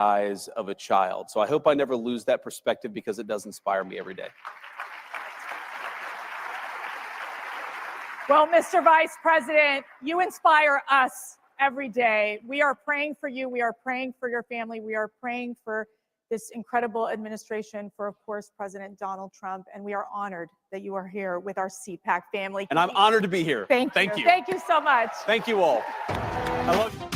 eyes of a child. So I hope I never lose that perspective because it does inspire me every day. Well, Mr. Vice President, you inspire us every day. We are praying for you. We are praying for your family. We are praying for this incredible administration, for, of course, President Donald Trump. And we are honored that you are here with our Cpac family. And I'm honored to be here. Thank you. Thank you so much. Thank you all. I love you.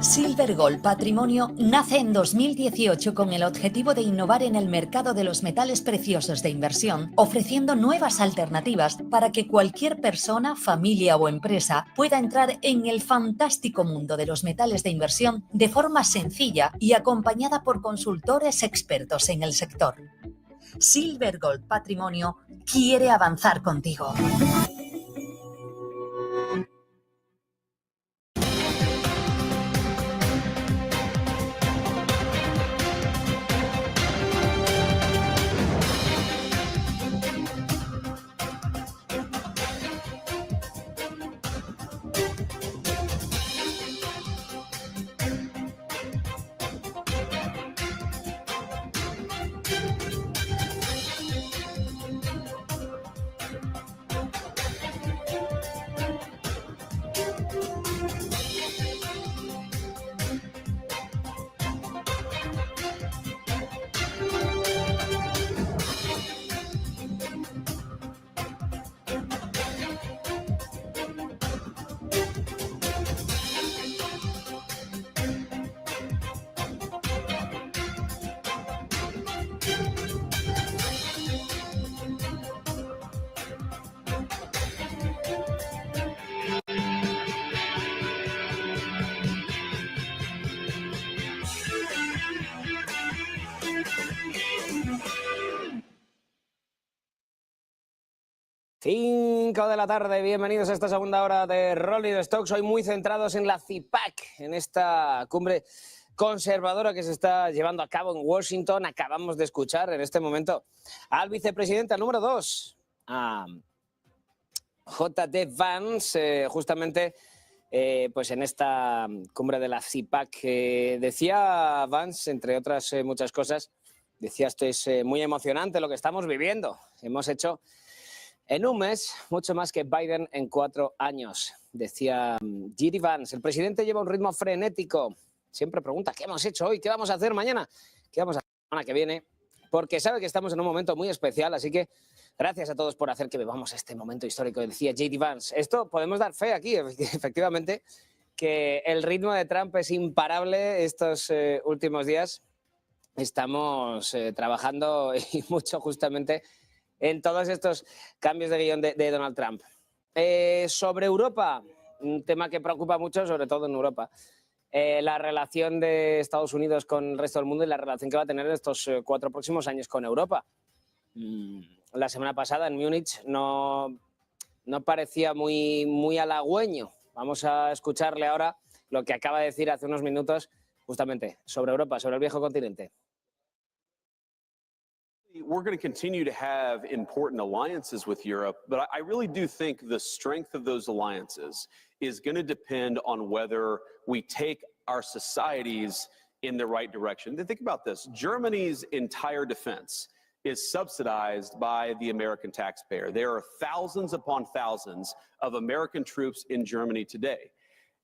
Silver Gold Patrimonio nace en 2018 con el objetivo de innovar en el mercado de los metales preciosos de inversión, ofreciendo nuevas alternativas para que cualquier persona, familia o empresa pueda entrar en el fantástico mundo de los metales de inversión de forma sencilla y acompañada por consultores expertos en el sector. Silver Gold Patrimonio quiere avanzar contigo. Cinco de la tarde, bienvenidos a esta segunda hora de Rolling Stocks. Hoy muy centrados en la Cpac, en esta cumbre conservadora que se está llevando a cabo en Washington. Acabamos de escuchar en este momento al vicepresidente, al número 2, a J.D. Vance, justamente pues en esta cumbre de la Cpac. Decía Vance, entre otras muchas cosas, decía: esto es muy emocionante lo que estamos viviendo. Hemos hecho en un mes mucho más que Biden en 4 años, decía J.D. Vance. El presidente lleva un ritmo frenético. Siempre pregunta: ¿qué hemos hecho hoy? ¿Qué vamos a hacer mañana? ¿Qué vamos a hacer la semana que viene? Porque sabe que estamos en un momento muy especial, así que gracias a todos por hacer que vivamos este momento histórico, decía J.D. Vance. Esto podemos dar fe aquí, efectivamente, que el ritmo de Trump es imparable estos últimos días. Estamos trabajando y mucho justamente en todos estos cambios de guión de Donald Trump. Sobre Europa, un tema que preocupa mucho, sobre todo en Europa, la relación de Estados Unidos con el resto del mundo y la relación que va a tener en estos 4 próximos años con Europa. La semana pasada en Múnich no parecía muy halagüeño. Vamos a escucharle ahora lo que acaba de decir hace unos minutos justamente sobre Europa, sobre el viejo continente. We're going to continue to have important alliances with Europe, but I really do think the strength of those alliances is going to depend on whether we take our societies in the right direction. Think about this. Germany's entire defense is subsidized by the American taxpayer. There are thousands upon thousands of American troops in Germany today.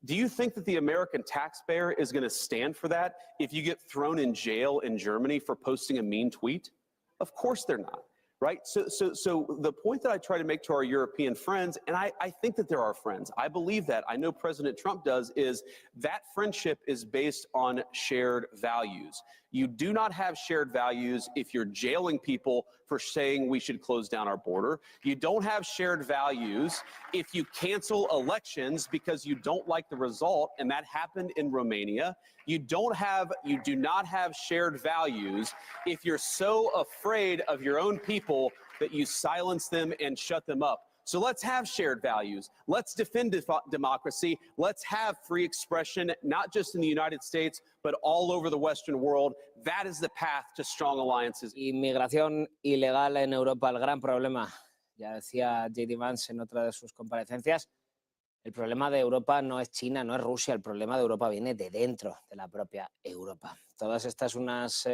Do you think that the American taxpayer is going to stand for that if you get thrown in jail in Germany for posting a mean tweet? Of course they're not, right? So the point that I try to make to our European friends, and I think that they're our friends, I believe that, I know President Trump does, is that friendship is based on shared values. You do not have shared values if you're jailing people for saying we should close down our border. You don't have shared values if you cancel elections because you don't like the result, and that happened in Romania. You do not have shared values if you're so afraid of your own people that you silence them and shut them up. So let's have shared values. Let's defend democracy. Let's have free expression, not just in the United States, but all over the Western world. That is the path to strong alliances. Inmigración ilegal en Europa, el gran problema. Ya decía J.D. Vance en otra de sus comparecencias, el problema de Europa no es China, no es Rusia, el problema de Europa viene de dentro de la propia Europa. Todas estas unas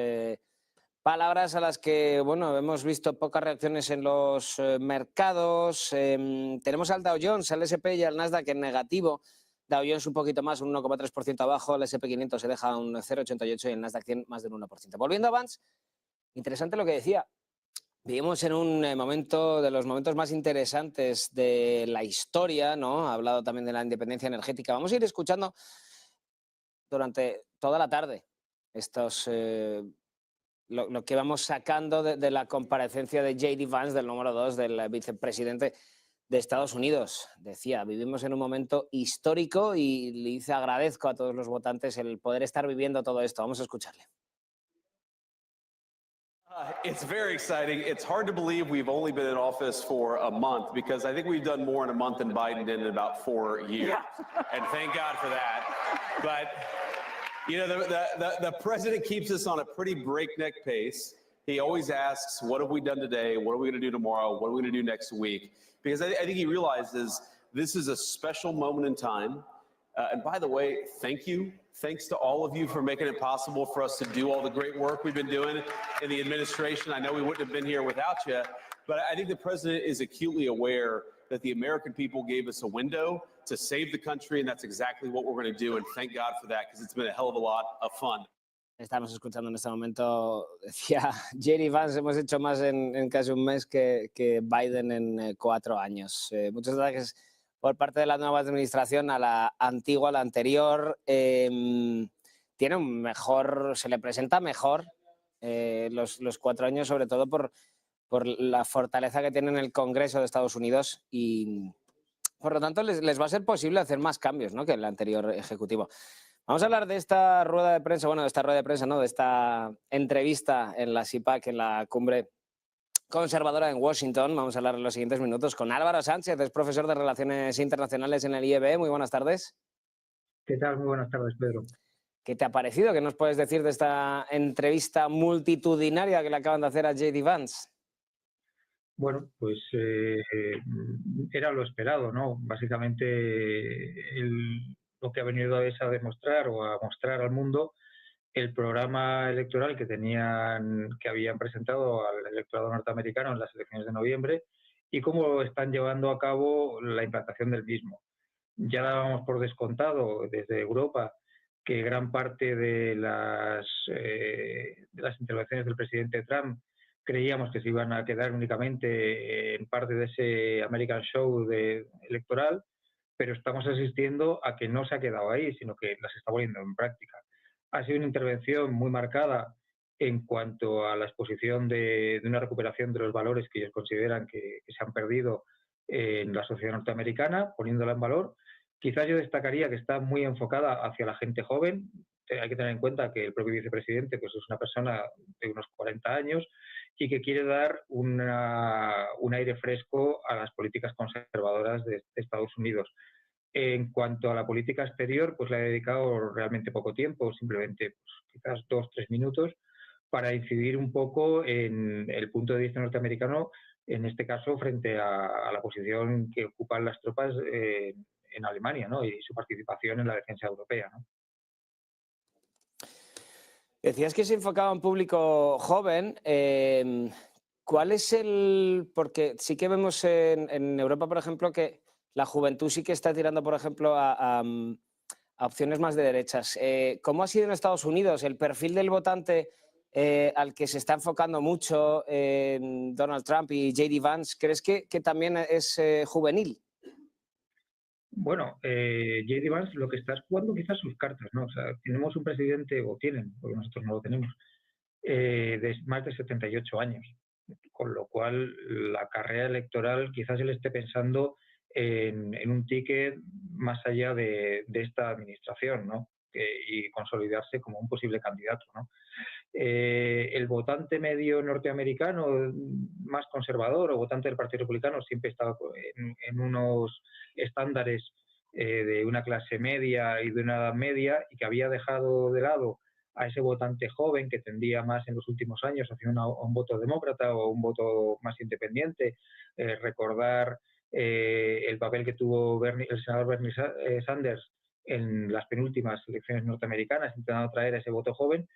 palabras a las que, bueno, hemos visto pocas reacciones en los mercados. Tenemos al Dow Jones, al S&P y al Nasdaq en negativo. Dow Jones un poquito más, un 1,3% abajo. El S&P 500 se deja un 0,88 y el Nasdaq 100 más del 1%. Volviendo a Vance, interesante lo que decía. Vivimos en un momento de los momentos más interesantes de la historia, ¿no? Ha hablado también de la independencia energética. Vamos a ir escuchando durante toda la tarde estos... Lo que vamos sacando de la comparecencia de J.D. Vance, del número 2 del vicepresidente de Estados Unidos. Decía, vivimos en un momento histórico y le dice, agradezco a todos los votantes el poder estar viviendo todo esto. Vamos a escucharle. It's very exciting. It's hard to believe we've only been in office for a month because I think we've done more in a month than Biden did in about 4 years. Yeah. And thank God for that. But... you know, the president keeps us on a pretty breakneck pace. He always asks, what have we done today? What are we going to do tomorrow? What are we going to do next week? Because I think he realizes this is a special moment in time. And by the way, thank you. Thanks to all of you for making it possible for us to do all the great work we've been doing in the administration. I know we wouldn't have been here without you, but I think the president is acutely aware that the American people gave us a window to save the country, and that's exactly what we're going to do, and thank God for that, because it's been a hell of a lot of fun. Estamos escuchando en este momento, decía J.D. Vance, hemos hecho más en casi un mes que Biden en 4 años. Muchos ataques por parte de la nueva administración a la antigua, a la anterior. Tiene un mejor, se le presenta mejor los 4 años, sobre todo por la fortaleza que tiene en el Congreso de Estados Unidos y por lo tanto les va a ser posible hacer más cambios, ¿no?, que el anterior ejecutivo. Vamos a hablar de esta rueda de prensa, bueno, de esta rueda de prensa, no, de esta entrevista en la Cpac, en la cumbre conservadora en Washington. Vamos a hablar en los siguientes minutos con Álvaro Sánchez, es profesor de Relaciones Internacionales en el IEB. Muy buenas tardes. ¿Qué tal? Muy buenas tardes, Pedro. ¿Qué te ha parecido? ¿Qué nos puedes decir de esta entrevista multitudinaria que le acaban de hacer a J.D. Vance? Bueno, pues era lo esperado, ¿no? Básicamente lo que ha venido es a demostrar o a mostrar al mundo el programa electoral que habían presentado al electorado norteamericano en las elecciones de noviembre y cómo están llevando a cabo la implantación del mismo. Ya dábamos por descontado desde Europa que gran parte de las intervenciones del presidente Trump creíamos que se iban a quedar únicamente en parte de ese American Show electoral, pero estamos asistiendo a que no se ha quedado ahí, sino que las está poniendo en práctica. Ha sido una intervención muy marcada en cuanto a la exposición de una recuperación de los valores que ellos consideran que se han perdido en la sociedad norteamericana, poniéndola en valor. Quizás yo destacaría que está muy enfocada hacia la gente joven. Hay que tener en cuenta que el propio vicepresidente pues, es una persona de unos 40 años y que quiere dar un aire fresco a las políticas conservadoras de Estados Unidos. En cuanto a la política exterior, pues le ha dedicado realmente poco tiempo, simplemente pues, quizás 2 o 3 minutos, para incidir un poco en el punto de vista norteamericano, en este caso frente a la posición que ocupan las tropas en Alemania, ¿no?, y su participación en la defensa europea, ¿no? Decías que se enfocaba a un público joven. ¿Cuál es el...? Porque sí que vemos en Europa, por ejemplo, que la juventud sí que está tirando, por ejemplo, a opciones más de derechas. ¿Cómo ha sido en Estados Unidos el perfil del votante al que se está enfocando mucho Donald Trump y J.D. Vance? ¿Crees que también es juvenil? Bueno, J.D. Vance lo que está es jugando quizás sus cartas, ¿no? O sea, tenemos un presidente, o tienen, porque nosotros no lo tenemos, de más de 78 años, con lo cual la carrera electoral quizás él esté pensando en un ticket más allá de esta administración, ¿no? Y consolidarse como un posible candidato, ¿no? El votante medio norteamericano más conservador o votante del Partido Republicano siempre estaba en unos estándares de una clase media y de una edad media, y que había dejado de lado a ese votante joven que tendía más en los últimos años hacia un voto demócrata o un voto más independiente. Recordar el papel que tuvo el senador Bernie Sanders en las penúltimas elecciones norteamericanas, intentando atraer a ese voto joven.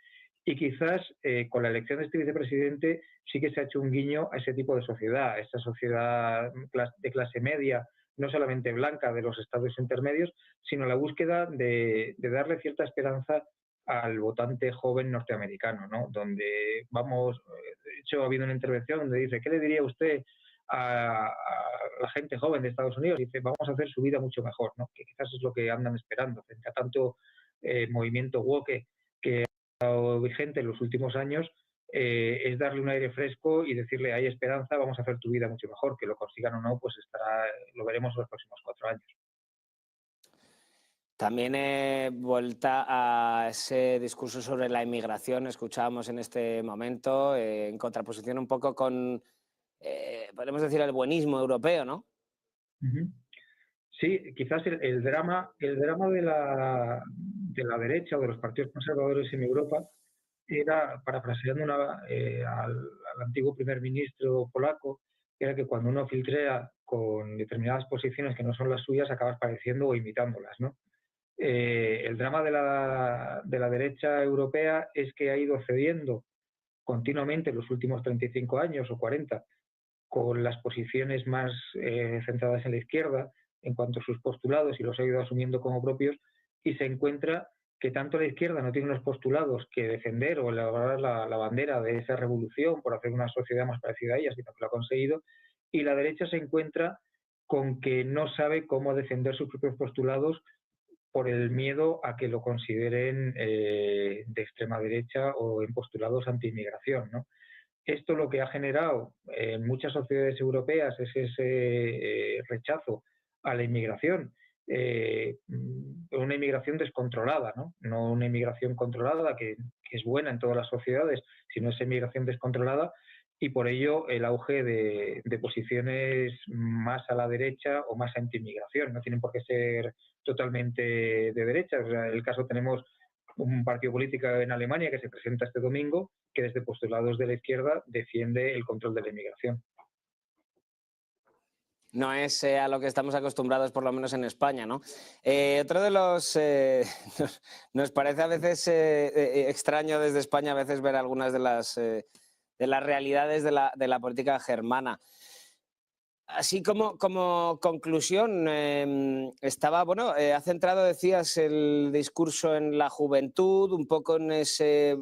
Y quizás con la elección de este vicepresidente sí que se ha hecho un guiño a ese tipo de sociedad, a esta sociedad de clase media, no solamente blanca de los estados intermedios, sino la búsqueda de darle cierta esperanza al votante joven norteamericano, ¿no? Donde vamos, de hecho ha habido una intervención donde dice, ¿qué le diría usted a la gente joven de Estados Unidos? Dice, vamos a hacer su vida mucho mejor, ¿no? Que quizás es lo que andan esperando frente a tanto movimiento woke que vigente en los últimos años, es darle un aire fresco y decirle hay esperanza, vamos a hacer tu vida mucho mejor. Que lo consigan o no, pues lo veremos en los próximos 4 años. También vuelta a ese discurso sobre la inmigración, escuchábamos en este momento, en contraposición un poco con, podemos decir, el buenismo europeo, ¿no? Sí, quizás el drama de la derecha o de los partidos conservadores en Europa era, parafraseando al antiguo primer ministro polaco, era que cuando uno filtrea con determinadas posiciones que no son las suyas, acabas pareciendo o imitándolas, ¿no? El drama de la derecha europea es que ha ido cediendo continuamente en los últimos 35 años o 40 con las posiciones más centradas en la izquierda en cuanto a sus postulados, y los ha ido asumiendo como propios, y se encuentra que tanto la izquierda no tiene unos postulados que defender o elaborar la bandera de esa revolución por hacer una sociedad más parecida a ella, sino que lo ha conseguido, y la derecha se encuentra con que no sabe cómo defender sus propios postulados por el miedo a que lo consideren de extrema derecha o en postulados anti-inmigración, ¿no? Esto lo que ha generado en muchas sociedades europeas es ese rechazo a la inmigración, una inmigración descontrolada, ¿no? No una inmigración controlada que es buena en todas las sociedades, sino esa inmigración descontrolada, y por ello el auge de posiciones más a la derecha o más anti-inmigración. No tienen por qué ser totalmente de derecha. O sea, en el caso tenemos un partido político en Alemania que se presenta este domingo, que desde postulados de la izquierda defiende el control de la inmigración. No es a lo que estamos acostumbrados, por lo menos en España, ¿no? Otro de los... nos parece a veces extraño desde España a veces ver algunas de las realidades de la política germana. Así como conclusión, ha centrado, decías, el discurso en la juventud, un poco en ese...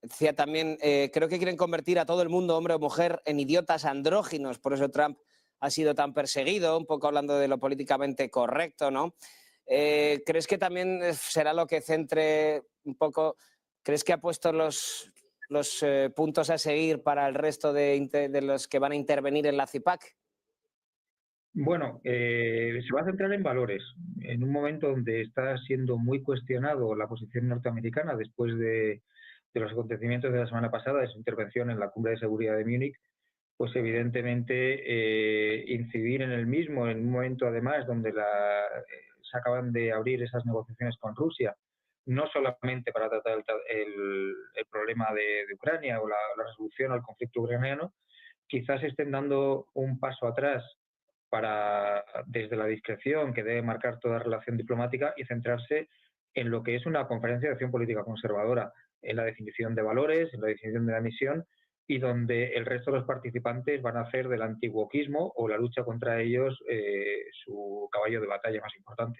Decía también, creo que quieren convertir a todo el mundo, hombre o mujer, en idiotas andróginos, por eso Trump ha sido tan perseguido, un poco hablando de lo políticamente correcto, ¿no? ¿Crees que también será lo que centre un poco, crees que ha puesto los puntos a seguir para el resto de los que van a intervenir en la Cpac? Bueno, se va a centrar en valores, en un momento donde está siendo muy cuestionado la posición norteamericana después de los acontecimientos de la semana pasada, de su intervención en la Cumbre de Seguridad de Múnich. Pues evidentemente incidir en el mismo, en un momento además donde se acaban de abrir esas negociaciones con Rusia, no solamente para tratar el problema de Ucrania o la resolución al conflicto ucraniano, quizás estén dando un paso atrás desde la discreción que debe marcar toda relación diplomática, y centrarse en lo que es una conferencia de acción política conservadora. en la definición de valores, en la definición de la misión, y donde el resto de los participantes van a hacer del anti-wokismo o la lucha contra ellos su caballo de batalla más importante.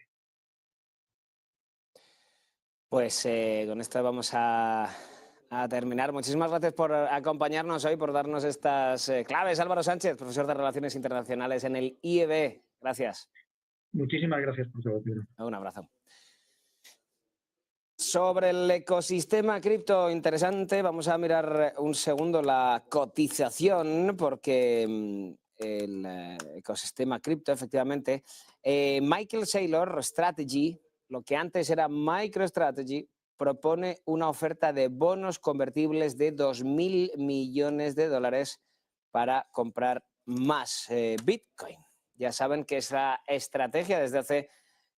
Pues con esto vamos a terminar. Muchísimas gracias por acompañarnos hoy, por darnos estas claves. Álvaro Sánchez, profesor de Relaciones Internacionales en el IEB. Gracias. Muchísimas gracias por todo. Un abrazo. Sobre el ecosistema cripto, interesante. Vamos a mirar un segundo la cotización, porque el ecosistema cripto, efectivamente, Michael Saylor Strategy, lo que antes era MicroStrategy, propone una oferta de bonos convertibles de 2.000 millones de dólares para comprar más Bitcoin. Ya saben que es la estrategia desde hace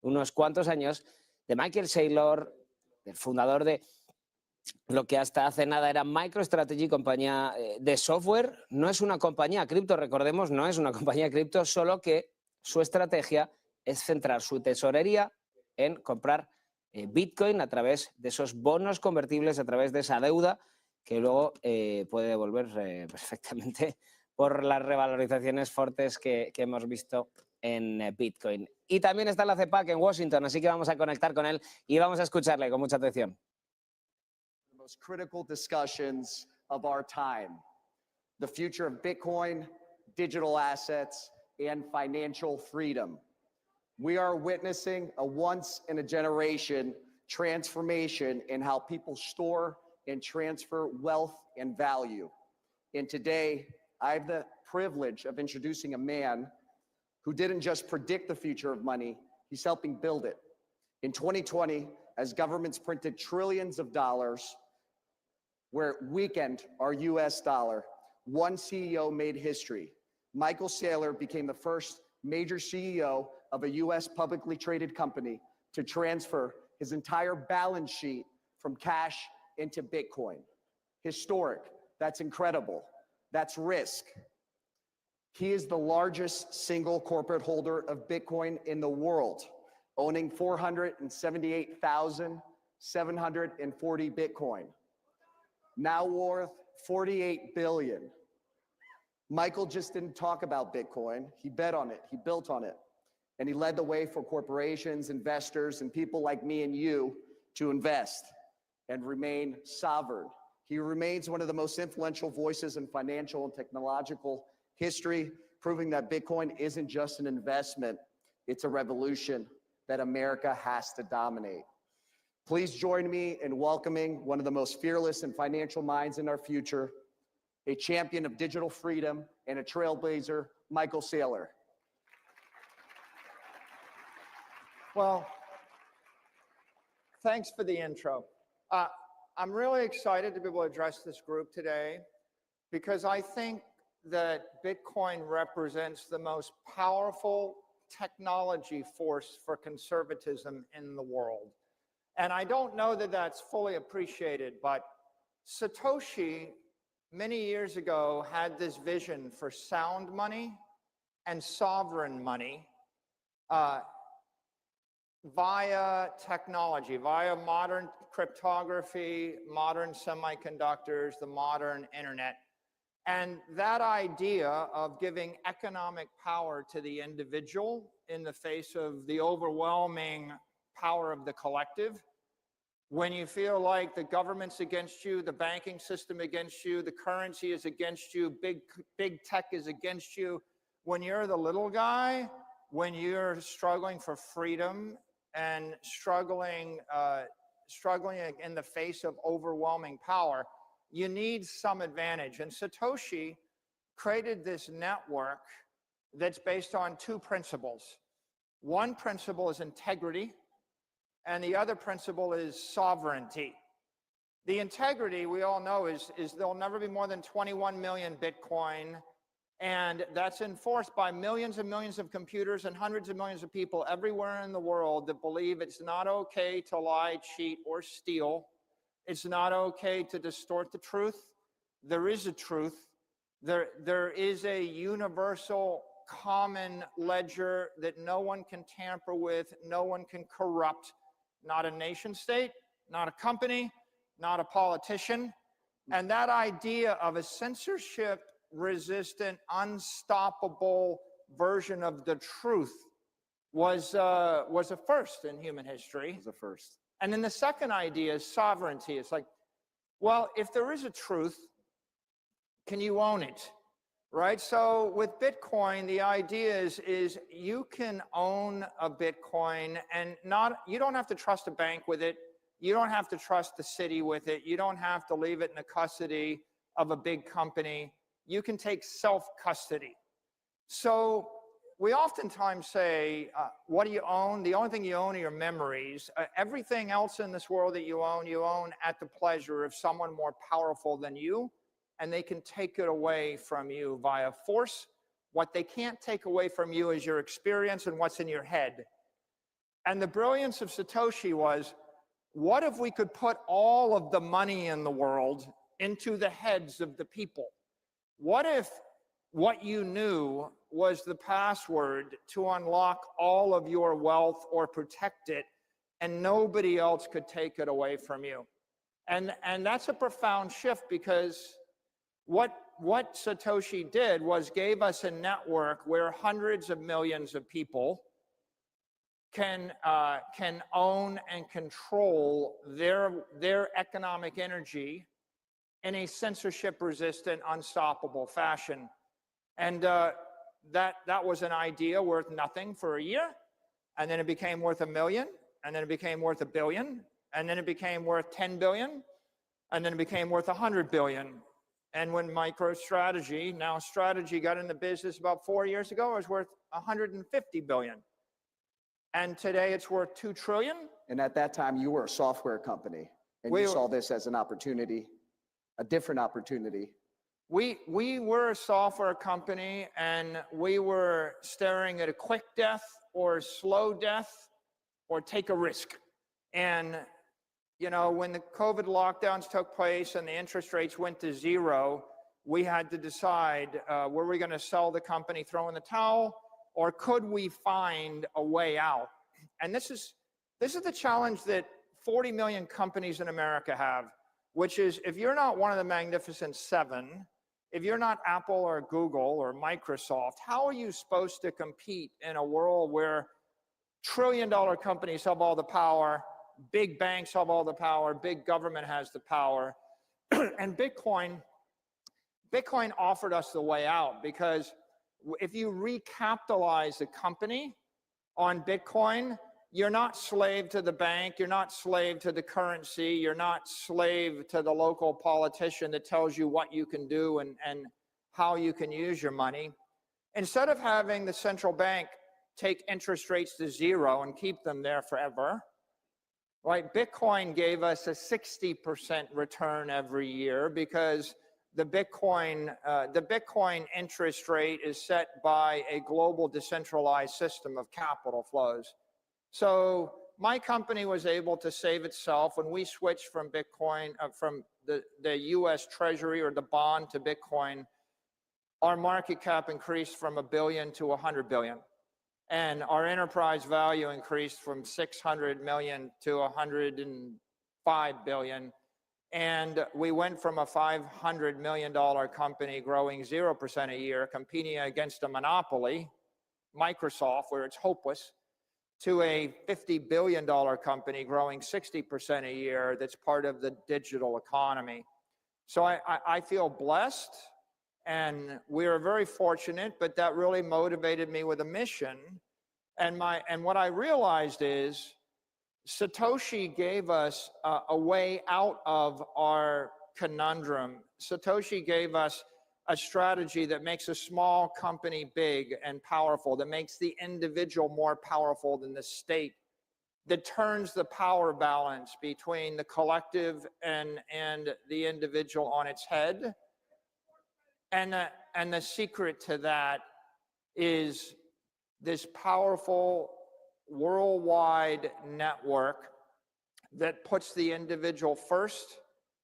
unos cuantos años de Michael Saylor, el fundador de lo que hasta hace nada era MicroStrategy, compañía de software. No es una compañía cripto, recordemos, no es una compañía cripto, solo que su estrategia es centrar su tesorería en comprar Bitcoin a través de esos bonos convertibles, a través de esa deuda que luego puede devolver perfectamente por las revalorizaciones fuertes que hemos visto en Bitcoin. Y también está la Cpac en Washington, así que vamos a conectar con él y vamos a escucharle con mucha atención. The most critical discussions of our time, the future of Bitcoin, digital assets, and financial freedom. We are witnessing a once-in-a-generation transformation in how people store and transfer wealth and value. And today, I have the privilege of introducing a man who didn't just predict the future of money, he's helping build it. In 2020, as governments printed trillions of dollars, where it weakened our US dollar, one CEO made history. Michael Saylor became the first major CEO of a US publicly traded company to transfer his entire balance sheet from cash into Bitcoin. Historic, that's incredible, that's risk. He is the largest single corporate holder of Bitcoin in the world, owning 478,740 Bitcoin, now worth 48 billion. Michael just didn't talk about Bitcoin, he bet on it, he built on it. And he led the way for corporations, investors, and people like me and you to invest and remain sovereign. He remains one of the most influential voices in financial and technological history, proving that Bitcoin isn't just an investment, it's a revolution that America has to dominate. Please join me in welcoming one of the most fearless and financial minds in our future, a champion of digital freedom and a trailblazer, Michael Saylor. Well, thanks for the intro. I'm really excited to be able to address this group today because I think that Bitcoin represents the most powerful technology force for conservatism in the world. And I don't know that that's fully appreciated, but Satoshi many years ago had this vision for sound money and sovereign money via technology, via modern cryptography, modern semiconductors, the modern internet. And that idea of giving economic power to the individual in the face of the overwhelming power of the collective, when you feel like the government's against you, the banking system against you, the currency is against you, big tech is against you, when you're the little guy, when you're struggling for freedom and struggling in the face of overwhelming power, you need some advantage. And Satoshi created this network that's based on two principles. One principle is integrity, and the other principle is sovereignty. The integrity, we all know, is there'll never be more than 21 million Bitcoin, and that's enforced by millions and millions of computers and hundreds of millions of people everywhere in the world that believe it's not okay to lie, cheat, or steal. It's not okay to distort the truth. There is a truth. There is a universal common ledger that no one can tamper with, no one can corrupt, not a nation state, not a company, not a politician. And that idea of a censorship-resistant, unstoppable version of the truth was a first in human history. It was a first. And then the second idea is sovereignty. It's like, well, if there is a truth, can you own it? Right? So with Bitcoin, the idea is you can own a Bitcoin and you don't have to trust a bank with it. You don't have to trust the city with it. You don't have to leave it in the custody of a big company. You can take self-custody. So we oftentimes say, what do you own? The only thing you own are your memories. Everything else in this world that you own at the pleasure of someone more powerful than you, and they can take it away from you via force. What they can't take away from you is your experience and what's in your head. And the brilliance of Satoshi was, what if we could put all of the money in the world into the heads of the people? What if what you knew was the password to unlock all of your wealth or protect it, and nobody else could take it away from you? And that's a profound shift, because what Satoshi did was gave us a network where hundreds of millions of people can own and control their economic energy in a censorship-resistant, unstoppable fashion. And that was an idea worth nothing for a year, and then it became worth $1 million, and then it became worth $1 billion, and then it became worth 10 billion, and then it became worth 100 billion. And when MicroStrategy, now Strategy, got into business about 4 years ago, it was worth 150 billion. And today it's worth 2 trillion. And at that time, you were a software company, and you saw this as an opportunity, a different opportunity. We were a software company, and we were staring at a quick death or slow death or take a risk. And you know, when the COVID lockdowns took place and the interest rates went to 0, we had to decide, were we going to sell the company, throw in the towel, or could we find a way out? And this is the challenge that 40 million companies in America have, which is, if you're not one of the Magnificent Seven, if you're not Apple or Google or Microsoft, how are you supposed to compete in a world where trillion-dollar companies have all the power, big banks have all the power, big government has the power? And Bitcoin offered us the way out, because if you recapitalize a company on Bitcoin, you're not slave to the bank, you're not slave to the currency, you're not slave to the local politician that tells you what you can do and how you can use your money. Instead of having the central bank take interest rates to 0 and keep them there forever, right? Bitcoin gave us a 60% return every year, because the Bitcoin interest rate is set by a global decentralized system of capital flows. So my company was able to save itself when we switched from Bitcoin, from the US Treasury or the bond to Bitcoin. Our market cap increased from $1 billion to 100 billion. And our enterprise value increased from 600 million to 105 billion. And we went from a $500 million company growing 0% a year, competing against a monopoly, Microsoft, where it's hopeless, to a $50 billion company growing 60% a year that's part of the digital economy. So I feel blessed, and we are very fortunate, but that really motivated me with a mission. And what I realized is Satoshi gave us a way out of our conundrum. Satoshi gave us a strategy that makes a small company big and powerful, that makes the individual more powerful than the state, that turns the power balance between the collective and the individual on its head. And the secret to that is this powerful worldwide network that puts the individual first,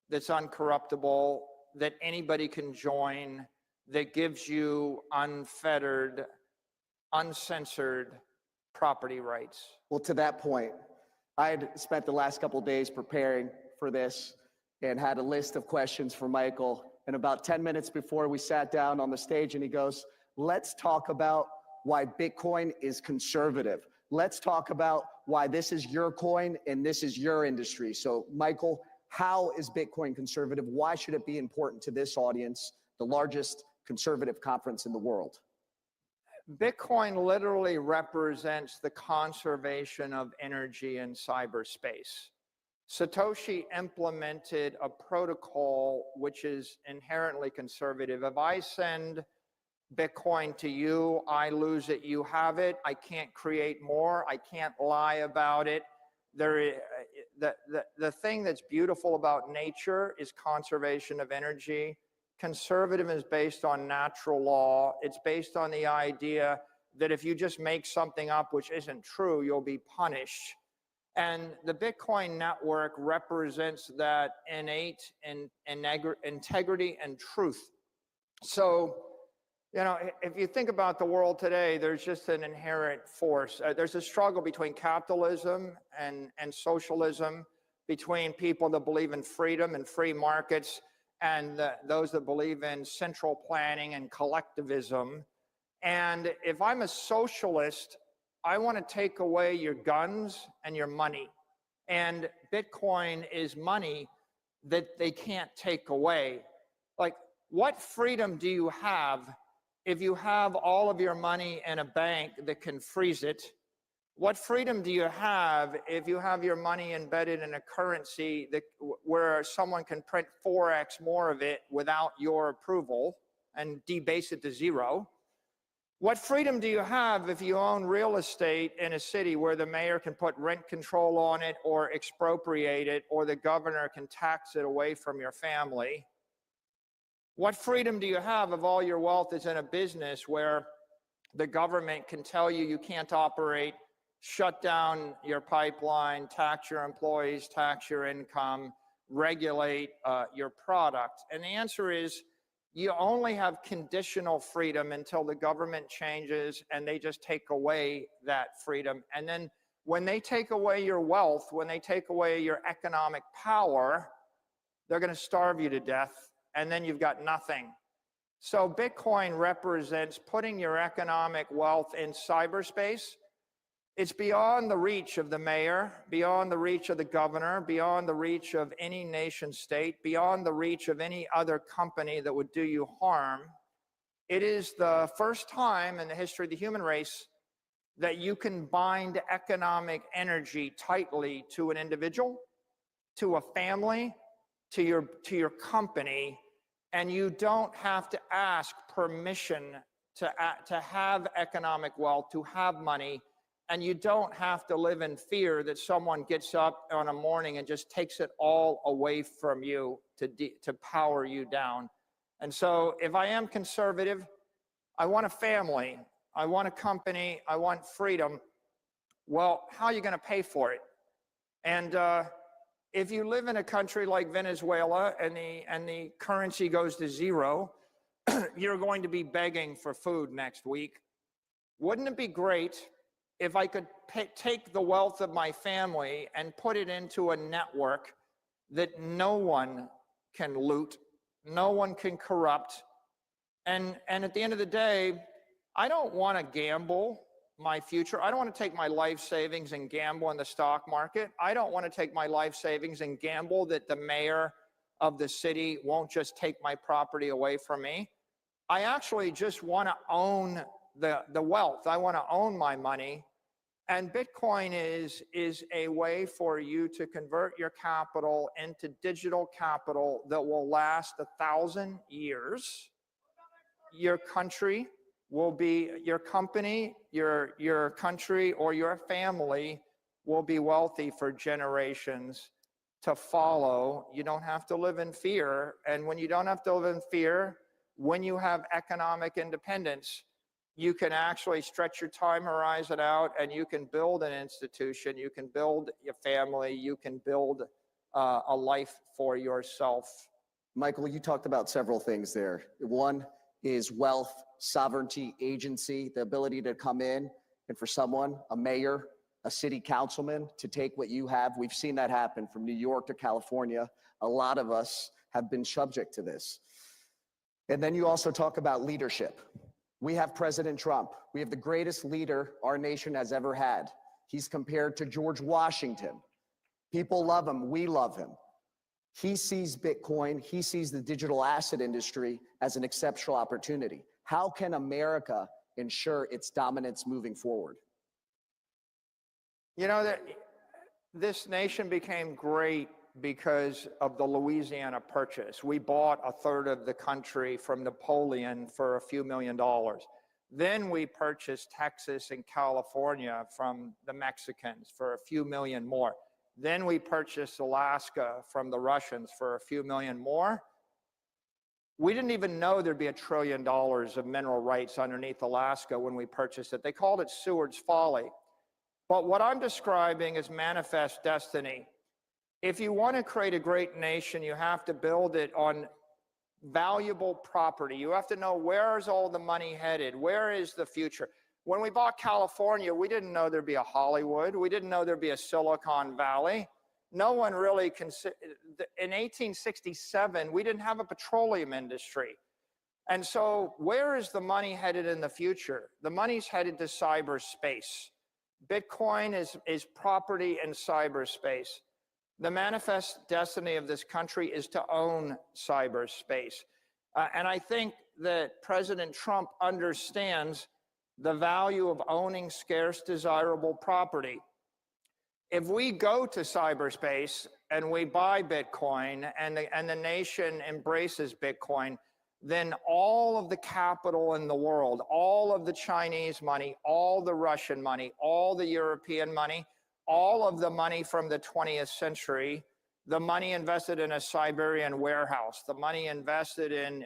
that's uncorruptible, that anybody can join, that gives you unfettered, uncensored property rights. Well, to that point, I had spent the last couple of days preparing for this, and had a list of questions for Michael. And about 10 minutes before we sat down on the stage, and he goes, let's talk about why Bitcoin is conservative. Let's talk about why this is your coin and this is your industry. So Michael, how is Bitcoin conservative? Why should it be important to this audience, the largest conservative conference in the world? Bitcoin literally represents the conservation of energy in cyberspace. Satoshi implemented a protocol which is inherently conservative. If I send Bitcoin to you, I lose it, you have it. I can't create more. I can't lie about it. The thing that's beautiful about nature is conservation of energy. Conservative is based on natural law. It's based on the idea that if you just make something up which isn't true, you'll be punished. And the Bitcoin network represents that innate integrity and truth. So, you know, if you think about the world today, there's just an inherent force. There's a struggle between capitalism and socialism, between people that believe in freedom and free markets and those that believe in central planning and collectivism. And if I'm a socialist, I want to take away your guns and your money. And Bitcoin is money that they can't take away. Like, what freedom do you have if you have all of your money in a bank that can freeze it? What freedom do you have if you have your money embedded in a currency that, where someone can print 4x more of it without your approval and debase it to zero? What freedom do you have if you own real estate in a city where the mayor can put rent control on it or expropriate it, or the governor can tax it away from your family? What freedom do you have if all your wealth is in a business where the government can tell you you can't operate, shut down your pipeline, tax your employees, tax your income, regulate your product? And the answer is, you only have conditional freedom until the government changes and they just take away that freedom. And then when they take away your wealth, when they take away your economic power, they're going to starve you to death, and then you've got nothing. So Bitcoin represents putting your economic wealth in cyberspace. It's beyond the reach of the mayor, beyond the reach of the governor, beyond the reach of any nation state, beyond the reach of any other company that would do you harm. It is the first time in the history of the human race that you can bind economic energy tightly to an individual, to a family, to your company, and you don't have to ask permission to have economic wealth, to have money. And you don't have to live in fear that someone gets up on a morning and just takes it all away from you to power you down. And so if I am conservative, I want a family, I want a company, I want freedom. Well, how are you going to pay for it? And if you live in a country like Venezuela and the currency goes to zero, you're going to be begging for food next week. Wouldn't it be great if I could take the wealth of my family and put it into a network that no one can loot, no one can corrupt? And at the end of the day, I don't want to gamble my future. I don't want to take my life savings and gamble in the stock market. I don't want to take my life savings and gamble that the mayor of the city won't just take my property away from me. I actually just want to own the wealth. I want to own my money. And Bitcoin is a way for you to convert your capital into digital capital that will last 1,000 years. Your country will be, your company, your country, or your family will be wealthy for generations to follow. You don't have to live in fear. And when you don't have to live in fear, when you have economic independence, you can actually stretch your time horizon out, and you can build an institution, you can build your family, you can build a life for yourself. Michael, you talked about several things there. One is wealth, sovereignty, agency, the ability to come in and for someone, a mayor, a city councilman to take what you have. We've seen that happen from New York to California. A lot of us have been subject to this. And then you also talk about leadership. We have President Trump. We have the greatest leader our nation has ever had. He's compared to George Washington. People love him. We love him. He sees Bitcoin, he sees the digital asset industry as an exceptional opportunity. How can America ensure its dominance moving forward? You know, this nation became great because of the Louisiana Purchase. We bought a third of the country from Napoleon for a few $1 million. Then we purchased Texas and California from the Mexicans for a few million more. Then we purchased Alaska from the Russians for a few million more. We didn't even know there'd be $1 trillion of mineral rights underneath Alaska when we purchased it. They called it Seward's Folly. But what I'm describing is manifest destiny. If you want to create a great nation, you have to build it on valuable property. You have to know, where is all the money headed? Where is the future? When we bought California, we didn't know there'd be a Hollywood. We didn't know there'd be a Silicon Valley. No one really considered. In 1867, we didn't have a petroleum industry. And so where is the money headed in the future? The money's headed to cyberspace. Bitcoin is property in cyberspace. The manifest destiny of this country is to own cyberspace. And I think that President Trump understands the value of owning scarce, desirable property. If we go to cyberspace and we buy Bitcoin and the nation embraces Bitcoin, then all of the capital in the world, all of the Chinese money, all the Russian money, all the European money, all of the money from the 20th century, the money invested in a Siberian warehouse, the money invested in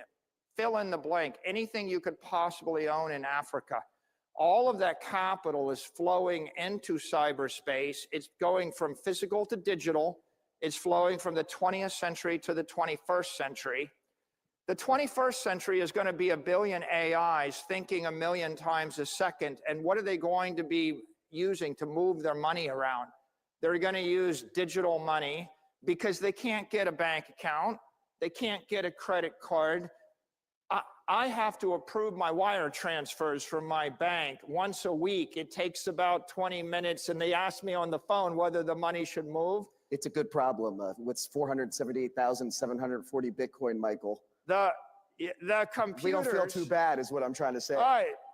fill in the blank, anything you could possibly own in Africa, all of that capital is flowing into cyberspace. It's going from physical to digital. It's flowing from the 20th century to the 21st century. The 21st century is going to be 1 billion AIs thinking 1 million times a second. And what are they going to be using to move their money around? They're going to use digital money because they can't get a bank account. They can't get a credit card. I have to approve my wire transfers from my bank once a week. It takes about 20 minutes, and they ask me on the phone whether the money should move. It's a good problem. What's 478,740 Bitcoin, Michael? The computers. We don't feel too bad is what I'm trying to say.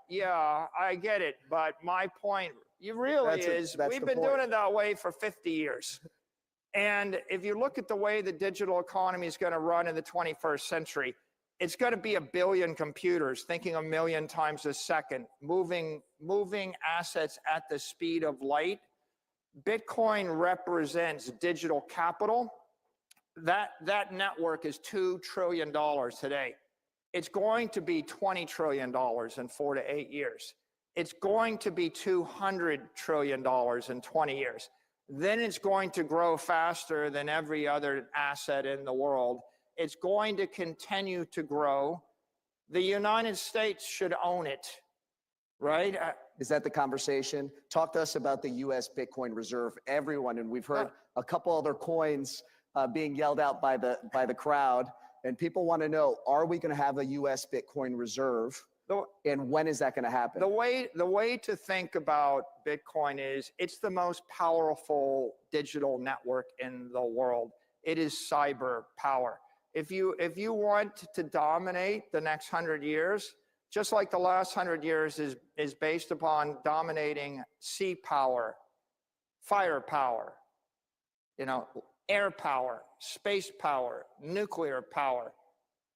Yeah, I get it. But my point, we've been doing it that way for 50 years. And if you look at the way the digital economy is going to run in the 21st century, it's going to be 1 billion computers thinking 1 million times a second, moving assets at the speed of light. Bitcoin represents digital capital. That network is $2 trillion today. It's going to be $20 trillion in 4 to 8 years. It's going to be $200 trillion in 20 years. Then it's going to grow faster than every other asset in the world. It's going to continue to grow. The United States should own it, right? Is that the conversation? Talk to us about the U.S. Bitcoin reserve. Everyone, and we've heard a couple other coins being yelled out by the crowd, and people want to know: are we going to have a U.S. Bitcoin reserve, and when is that going to happen? The way to think about Bitcoin is it's the most powerful digital network in the world. It is cyber power. If you want to dominate the next 100 years, just like the last 100 years is based upon dominating sea power, fire power, air power, space power, nuclear power.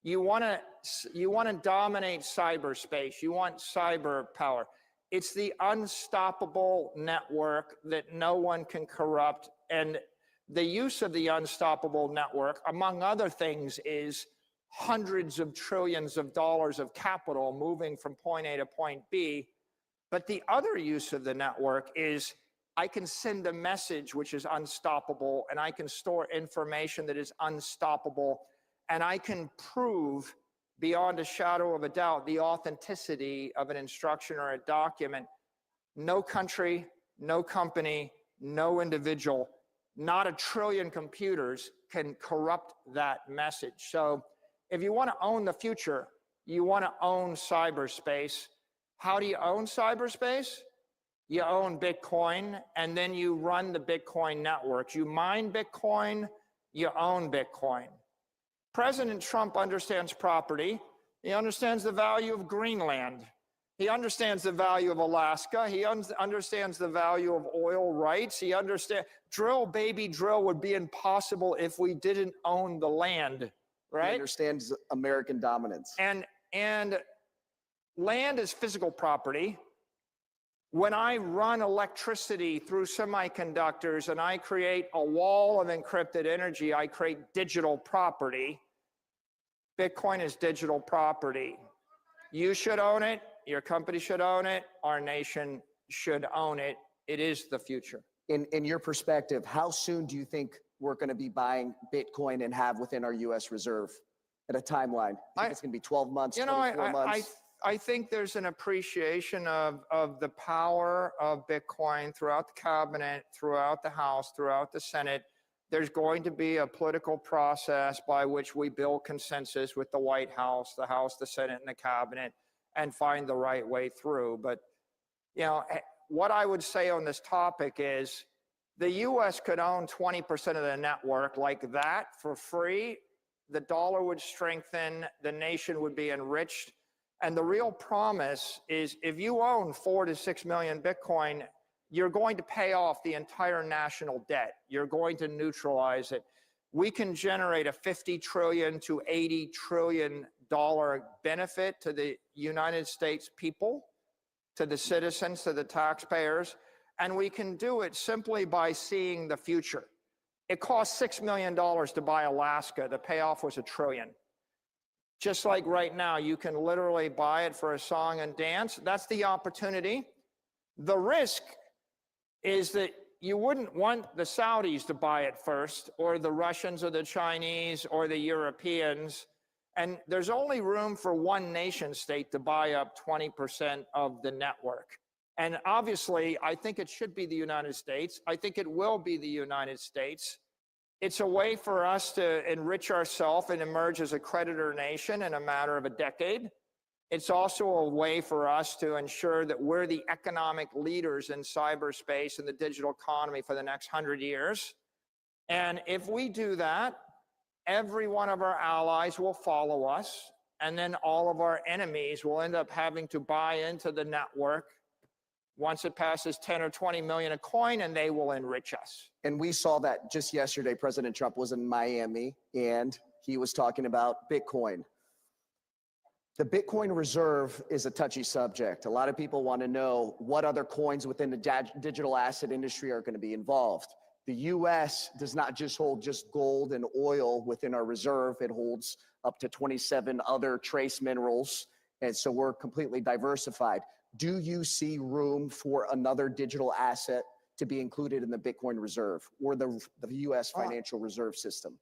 You want to dominate cyberspace. You want cyber power. It's the unstoppable network that no one can corrupt. And the use of the unstoppable network, among other things, is hundreds of trillions of dollars of capital moving from point A to point B. But the other use of the network is I can send a message which is unstoppable, and I can store information that is unstoppable, and I can prove beyond a shadow of a doubt the authenticity of an instruction or a document. No country, no company, no individual, not a trillion computers can corrupt that message. So if you want to own the future, you want to own cyberspace. How do you own cyberspace? You own Bitcoin, and then you run the Bitcoin networks. You mine Bitcoin, you own Bitcoin. President Trump understands property. He understands the value of Greenland. He understands the value of Alaska. He understands the value of oil rights. He understands, drill, baby, drill would be impossible if we didn't own the land, right? He understands American dominance. And land is physical property. When I run electricity through semiconductors and I create a wall of encrypted energy, I create digital property. Bitcoin is digital property. You should own it. Your company should own it. Our nation should own it. It is the future. In your perspective, how soon do you think we're going to be buying Bitcoin and have within our U.S. reserve at a timeline? I think it's going to be 12 months, 24 months? I think there's an appreciation of the power of Bitcoin throughout the cabinet, throughout the House, throughout the Senate. There's going to be a political process by which we build consensus with the White House, the Senate, and the cabinet, and find the right way through. But, you know, what I would say on this topic is the U.S. could own 20% of the network like that for free. The dollar would strengthen, the nation would be enriched. And the real promise is if you own 4 to 6 million Bitcoin, you're going to pay off the entire national debt. You're going to neutralize it. We can generate a $50 trillion to $80 trillion benefit to the United States people, to the citizens, to the taxpayers, and we can do it simply by seeing the future. It cost $6 million to buy Alaska. The payoff was $1 trillion. Just like right now, you can literally buy it for a song and dance. That's the opportunity. The risk is that you wouldn't want the Saudis to buy it first, or the Russians, or the Chinese, or the Europeans. And there's only room for one nation state to buy up 20% of the network. And obviously, I think it should be the United States. I think it will be the United States. It's a way for us to enrich ourselves and emerge as a creditor nation in a matter of a decade. It's also a way for us to ensure that we're the economic leaders in cyberspace and the digital economy for the next 100 years. And if we do that, every one of our allies will follow us, and then all of our enemies will end up having to buy into the network once it passes 10 or 20 million a coin, and they will enrich us. And we saw that just yesterday. President Trump was in Miami, and he was talking about Bitcoin. The Bitcoin reserve is a touchy subject. A lot of people want to know what other coins within the digital asset industry are going to be involved. The U.S. does not just hold just gold and oil within our reserve. It holds up to 27 other trace minerals, and so we're completely diversified. Do you see room for another digital asset to be included in the Bitcoin reserve or the U.S. financial reserve system?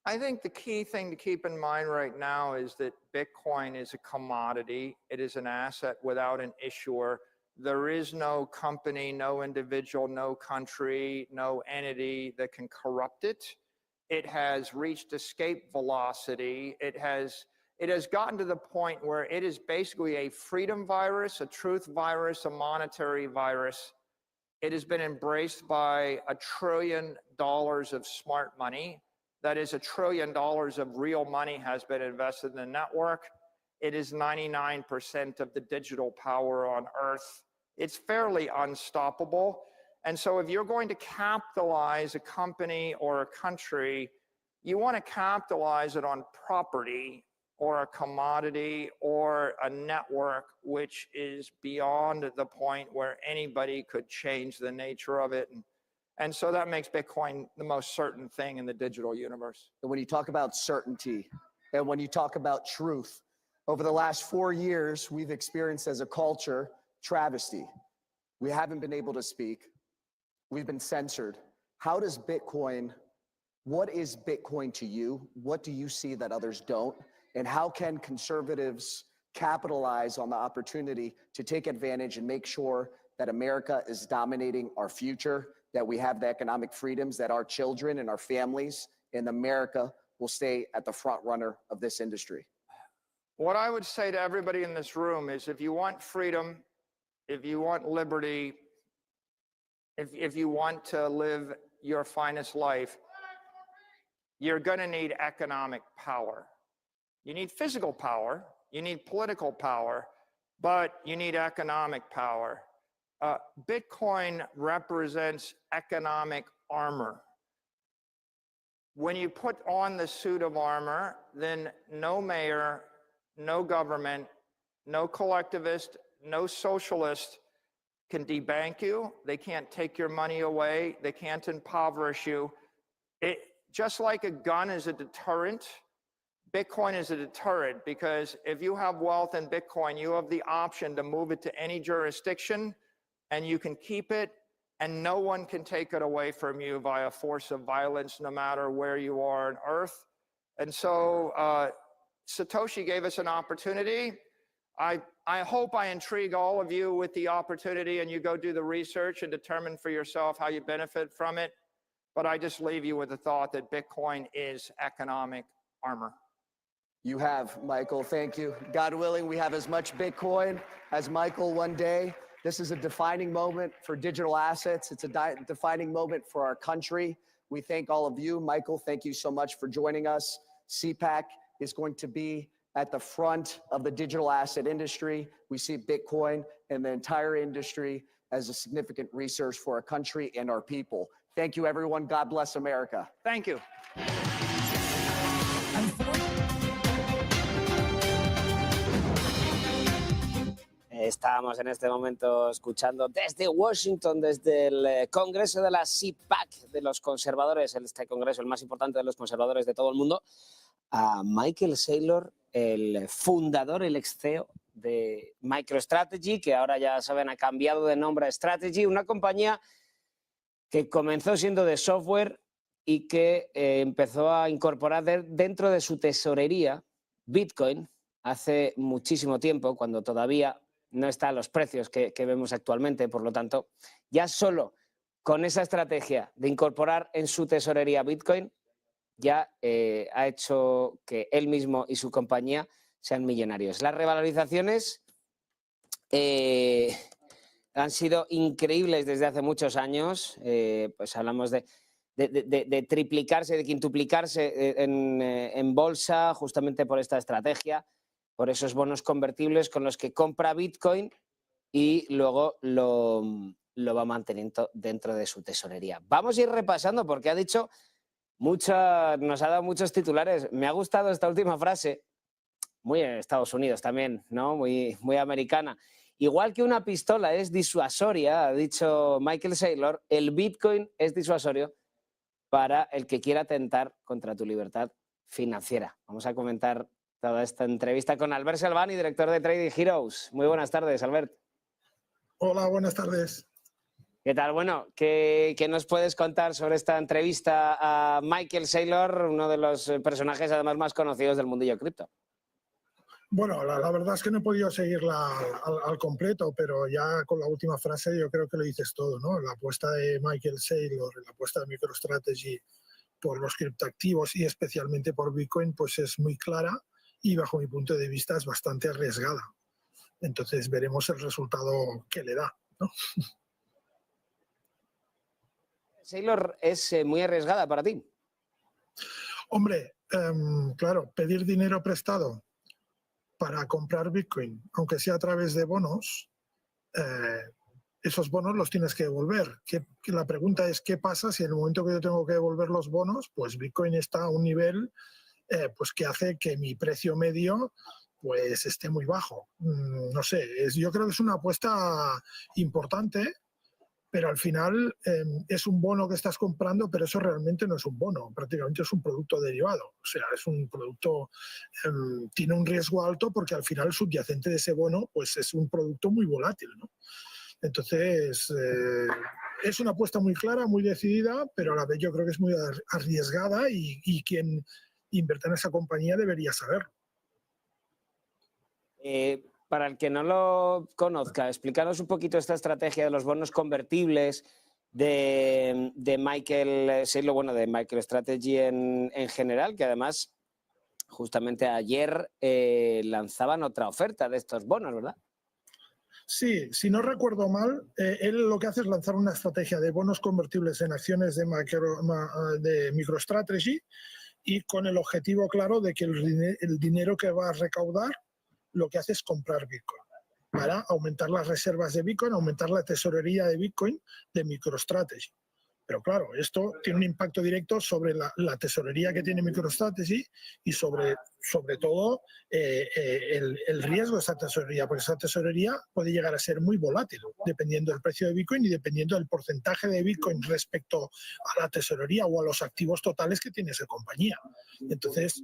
I think the key thing to keep in mind right now is that Bitcoin is a commodity. It is an asset without an issuer. There is no company, no individual, no country, no entity that can corrupt it. It has reached escape velocity. It has gotten to the point where it is basically a freedom virus, a truth virus, a monetary virus. It has been embraced by $1 trillion of smart money. That is $1 trillion of real money has been invested in the network. It is 99% of the digital power on Earth. It's fairly unstoppable. And so if you're going to capitalize a company or a country, you want to capitalize it on property or a commodity or a network which is beyond the point where anybody could change the nature of it. And so that makes Bitcoin the most certain thing in the digital universe. And when you talk about certainty and when you talk about truth, over the last 4 years, we've experienced as a culture travesty. We haven't been able to speak. We've been censored. How does Bitcoin, what is Bitcoin to you? What do you see that others don't? And how can conservatives capitalize on the opportunity to take advantage and make sure that America is dominating our future, that we have the economic freedoms, that our children and our families in America will stay at the front runner of this industry. What I would say to everybody in this room is if you want freedom, if you want liberty, if you want to live your finest life, you're going to need economic power. You need physical power, you need political power, but you need economic power. Bitcoin represents economic armor. When you put on the suit of armor, then no mayor, no government, no collectivist, no socialist can debank you. They can't take your money away. They can't impoverish you. Just like a gun is a deterrent, Bitcoin is a deterrent, because if you have wealth in Bitcoin, you have the option to move it to any jurisdiction and you can keep it, and no one can take it away from you via force of violence, no matter where you are on Earth. And so Satoshi gave us an opportunity. I hope I intrigue all of you with the opportunity and you go do the research and determine for yourself how you benefit from it. But I just leave you with the thought that Bitcoin is economic armor. You have, Michael, thank you. God willing, we have as much Bitcoin as Michael one day. This is a defining moment for digital assets. It's a defining moment for our country. We thank all of you. Michael, thank you so much for joining us. Cpac is going to be at the front of the digital asset industry. We see Bitcoin and the entire industry as a significant resource for our country and our people. Thank you, everyone. God bless America. Thank you. Estábamos en este momento escuchando desde Washington, desde el Congreso de la Cpac de los conservadores, este congreso el más importante de los conservadores de todo el mundo, a Michael Saylor, el fundador, el ex-CEO de MicroStrategy, que ahora ya saben ha cambiado de nombre a Strategy, una compañía que comenzó siendo de software y que empezó a incorporar dentro de su tesorería Bitcoin hace muchísimo tiempo, cuando todavía no está a los precios que vemos actualmente. Por lo tanto, ya solo con esa estrategia de incorporar en su tesorería Bitcoin, ya ha hecho que él mismo y su compañía sean millonarios. Las revalorizaciones han sido increíbles desde hace muchos años. Pues hablamos de triplicarse, de quintuplicarse en bolsa, justamente por esta estrategia, por esos bonos convertibles con los que compra Bitcoin y luego lo va manteniendo dentro de su tesorería. Vamos a ir repasando porque ha dicho nos ha dado muchos titulares. Me ha gustado esta última frase, muy en Estados Unidos también, ¿no? Muy americana. Igual que una pistola es disuasoria, ha dicho Michael Saylor, el Bitcoin es disuasorio para el que quiera atentar contra tu libertad financiera. Vamos a comentar toda esta entrevista con Albert Salvani, director de Trading Heroes. Muy buenas tardes, Albert. Hola, buenas tardes. ¿Qué tal? Bueno, ¿qué nos puedes contar sobre esta entrevista a Michael Saylor, uno de los personajes además más conocidos del mundillo cripto? Bueno, la verdad es que no he podido seguirla al completo, pero ya con la última frase yo creo que lo dices todo, ¿no? La apuesta de Michael Saylor, la apuesta de MicroStrategy por los criptoactivos y especialmente por Bitcoin, pues es muy clara y bajo mi punto de vista es bastante arriesgada. Entonces veremos el resultado que le da, ¿no? Saylor es muy arriesgada para ti. Hombre, claro, pedir dinero prestado para comprar Bitcoin, aunque sea a través de bonos, esos bonos los tienes que devolver. La pregunta es, ¿qué pasa si en el momento que yo tengo que devolver los bonos, pues Bitcoin está a un nivel pues que hace que mi precio medio pues esté muy bajo? No sé, yo creo que es una apuesta importante, pero al final es un bono que estás comprando, pero eso realmente no es un bono, prácticamente es un producto derivado. O sea, es un producto, tiene un riesgo alto porque al final el subyacente de ese bono pues es un producto muy volátil, ¿no? Entonces, es una apuesta muy clara, muy decidida, pero a la vez yo creo que es muy arriesgada y quien invierte en esa compañía debería saberlo. para el que no lo conozca, explícanos un poquito esta estrategia de los bonos convertibles de Michael, bueno, de MicroStrategy en general, que además justamente ayer lanzaban otra oferta de estos bonos, ¿verdad? Sí, si no recuerdo mal, él lo que hace es lanzar una estrategia de bonos convertibles en acciones de MicroStrategy y con el objetivo claro de que el dinero que va a recaudar lo que hace es comprar Bitcoin para aumentar las reservas de Bitcoin, aumentar la tesorería de Bitcoin de MicroStrategy. Pero claro, esto tiene un impacto directo sobre la tesorería que tiene MicroStrategy y sobre todo el riesgo de esa tesorería, porque esa tesorería puede llegar a ser muy volátil, dependiendo del precio de Bitcoin y dependiendo del porcentaje de Bitcoin respecto a la tesorería o a los activos totales que tiene esa compañía. Entonces,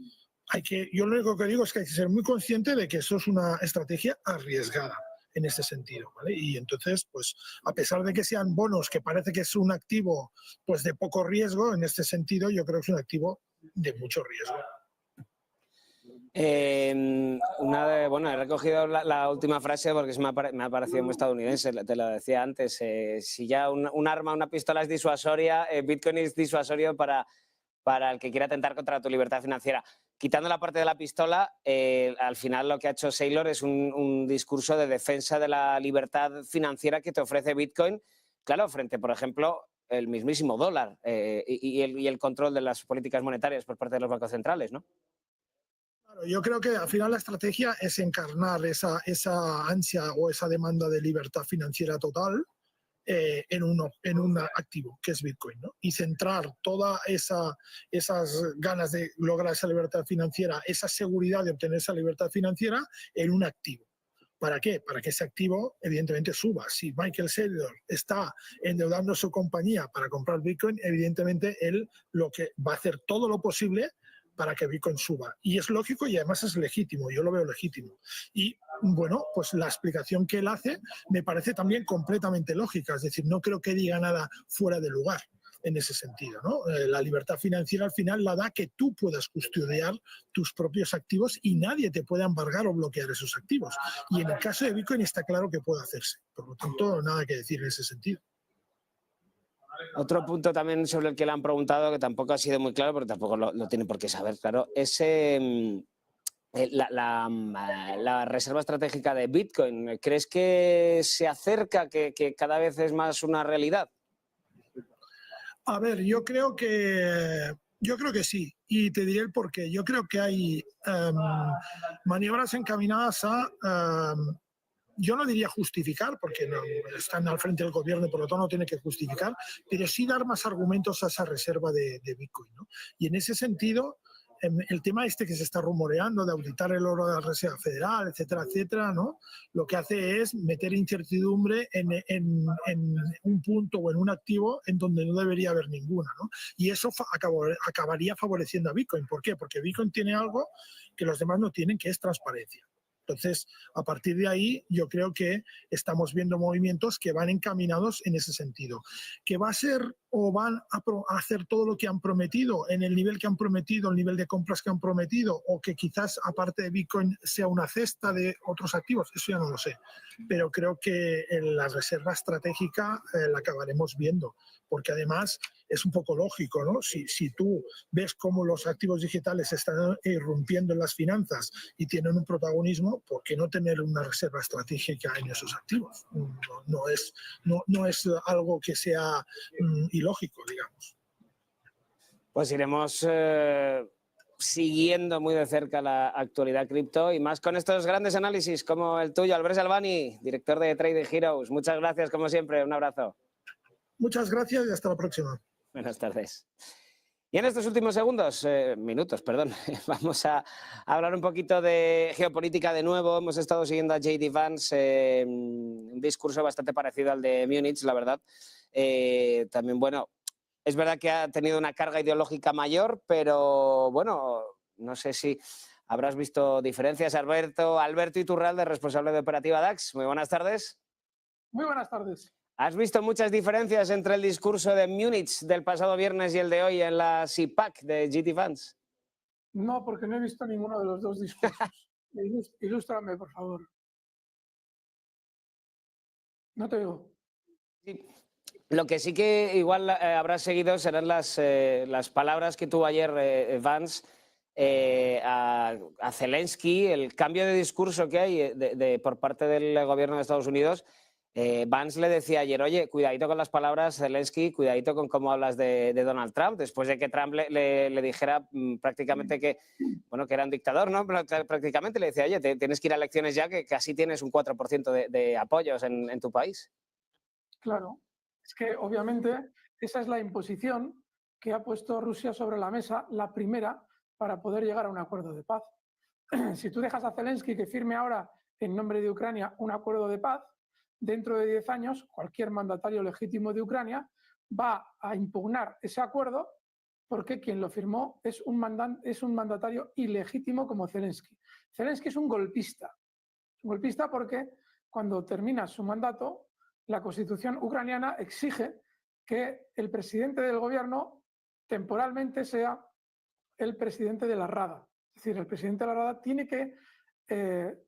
yo lo único que digo es que hay que ser muy consciente de que eso es una estrategia arriesgada en ese sentido, ¿vale? Y entonces, pues, a pesar de que sean bonos que parece que es un activo pues de poco riesgo, en este sentido yo creo que es un activo de mucho riesgo. Bueno, he recogido la última frase porque me ha parecido muy estadounidense, te lo decía antes. Si ya un arma, una pistola es disuasoria, Bitcoin es disuasorio para el que quiera atentar contra tu libertad financiera. Quitando la parte de la pistola, al final lo que ha hecho Saylor es un discurso de defensa de la libertad financiera que te ofrece Bitcoin, claro, frente, por ejemplo, el mismísimo dólar y el control de las políticas monetarias por parte de los bancos centrales, ¿no? Claro, yo creo que al final la estrategia es encarnar esa ansia o esa demanda de libertad financiera total en un activo, que es Bitcoin, ¿no? Y centrar todas esas ganas de lograr esa libertad financiera, esa seguridad de obtener esa libertad financiera en un activo. ¿Para qué? Para que ese activo, evidentemente, suba. Si Michael Saylor está endeudando su compañía para comprar Bitcoin, evidentemente él lo que va a hacer todo lo posible para que Bitcoin suba. Y es lógico y además es legítimo, yo lo veo legítimo. Y bueno, pues la explicación que él hace me parece también completamente lógica, es decir, no creo que diga nada fuera de lugar en ese sentido, ¿no? La libertad financiera al final la da que tú puedas custodiar tus propios activos y nadie te puede embargar o bloquear esos activos. Y en el caso de Bitcoin está claro que puede hacerse, por lo tanto, nada que decir en ese sentido. Otro punto también sobre el que le han preguntado, que tampoco ha sido muy claro, porque tampoco lo tiene por qué saber, claro, es la reserva estratégica de Bitcoin. ¿Crees que se acerca, que cada vez es más una realidad? A ver, yo creo que sí, y te diré el porqué. Yo creo que hay maniobras encaminadas a... yo no diría justificar, porque no, están al frente del gobierno y por lo tanto no tiene que justificar, pero sí dar más argumentos a esa reserva de Bitcoin, ¿no? Y en ese sentido, el tema este que se está rumoreando de auditar el oro de la Reserva Federal, etcétera, etcétera, ¿no? Lo que hace es meter incertidumbre en un punto o en un activo en donde no debería haber ninguna, ¿no? Y eso acabaría favoreciendo a Bitcoin. ¿Por qué? Porque Bitcoin tiene algo que los demás no tienen, que es transparencia. Entonces, a partir de ahí, yo creo que estamos viendo movimientos que van encaminados en ese sentido. ¿Que va a ser o van a hacer todo lo que han prometido, en el nivel que han prometido, el nivel de compras que han prometido, o que quizás, aparte de Bitcoin, sea una cesta de otros activos? Eso ya no lo sé. Pero creo que en la reserva estratégica la acabaremos viendo, porque además es un poco lógico, ¿no? Si tú ves cómo los activos digitales están irrumpiendo en las finanzas y tienen un protagonismo, ¿por qué no tener una reserva estratégica en esos activos? No es algo que sea ilógico, digamos. Pues iremos siguiendo muy de cerca la actualidad cripto y más con estos grandes análisis como el tuyo, Albert Salvani, director de Trading Heroes. Muchas gracias, como siempre. Un abrazo. Muchas gracias y hasta la próxima. Buenas tardes. Y en estos últimos minutos, vamos a hablar un poquito de geopolítica de nuevo. Hemos estado siguiendo a J.D. Vance, un discurso bastante parecido al de Múnich, la verdad. También, bueno, es verdad que ha tenido una carga ideológica mayor, pero bueno, no sé si habrás visto diferencias. Alberto Iturralde, responsable de operativa DAX. Muy buenas tardes. Muy buenas tardes. ¿Has visto muchas diferencias entre el discurso de Múnich del pasado viernes y el de hoy en la Cpac de J.D. Vance? No, porque no he visto ninguno de los dos discursos. Ilústrame, por favor. No te digo. Sí. Lo que sí que igual habrás seguido serán las palabras que tuvo ayer Vance a Zelensky, el cambio de discurso que hay por parte del gobierno de Estados Unidos. Vance le decía ayer, oye, cuidadito con las palabras, Zelensky, cuidadito con cómo hablas de Donald Trump, después de que Trump le dijera prácticamente que era un dictador, ¿no? Prácticamente le decía, oye, tienes que ir a elecciones ya, que casi tienes un 4% de apoyos en tu país. Claro, es que obviamente esa es la imposición que ha puesto Rusia sobre la mesa, la primera, para poder llegar a un acuerdo de paz. Si tú dejas a Zelensky que firme ahora en nombre de Ucrania un acuerdo de paz, dentro de 10 años cualquier mandatario legítimo de Ucrania va a impugnar ese acuerdo porque quien lo firmó es un mandatario ilegítimo como Zelensky. Zelensky es un golpista. Un golpista porque cuando termina su mandato, la Constitución ucraniana exige que el presidente del gobierno temporalmente sea el presidente de la Rada. Es decir, el presidente de la Rada tiene que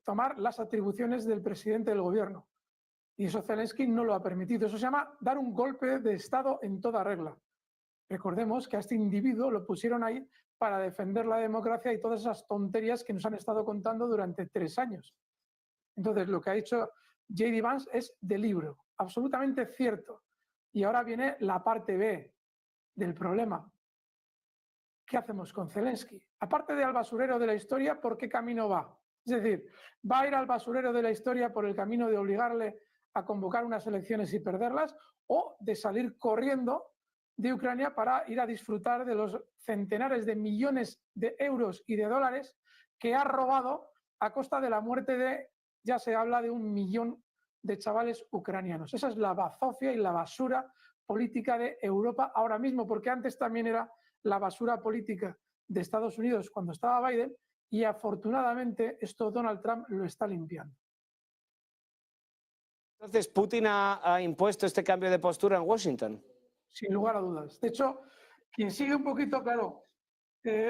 tomar las atribuciones del presidente del gobierno. Y eso Zelensky no lo ha permitido. Eso se llama dar un golpe de Estado en toda regla. Recordemos que a este individuo lo pusieron ahí para defender la democracia y todas esas tonterías que nos han estado contando durante 3 años. Entonces, lo que ha dicho J.D. Vance es de libro, absolutamente cierto. Y ahora viene la parte B del problema. ¿Qué hacemos con Zelensky? Aparte de al basurero de la historia, ¿por qué camino va? Es decir, ¿va a ir al basurero de la historia por el camino de obligarle a convocar unas elecciones y perderlas, o de salir corriendo de Ucrania para ir a disfrutar de los centenares de millones de euros y de dólares que ha robado a costa de la muerte de, ya se habla de 1 millón de chavales ucranianos? Esa es la bazofia y la basura política de Europa ahora mismo, porque antes también era la basura política de Estados Unidos cuando estaba Biden, y afortunadamente esto Donald Trump lo está limpiando. Entonces, ¿Putin ha impuesto este cambio de postura en Washington? Sin lugar a dudas. De hecho, quien sigue un poquito, claro,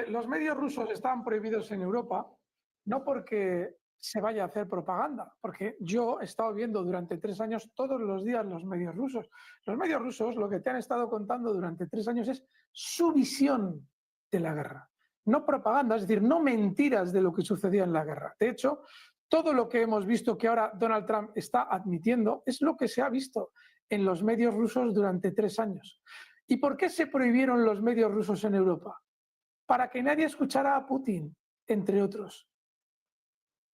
los medios rusos están prohibidos en Europa, no porque se vaya a hacer propaganda, porque yo he estado viendo durante 3 años todos los días los medios rusos. Los medios rusos lo que te han estado contando durante 3 años es su visión de la guerra. No propaganda, es decir, no mentiras de lo que sucedía en la guerra. De hecho, todo lo que hemos visto que ahora Donald Trump está admitiendo es lo que se ha visto en los medios rusos durante 3 años. ¿Y por qué se prohibieron los medios rusos en Europa? Para que nadie escuchara a Putin, entre otros.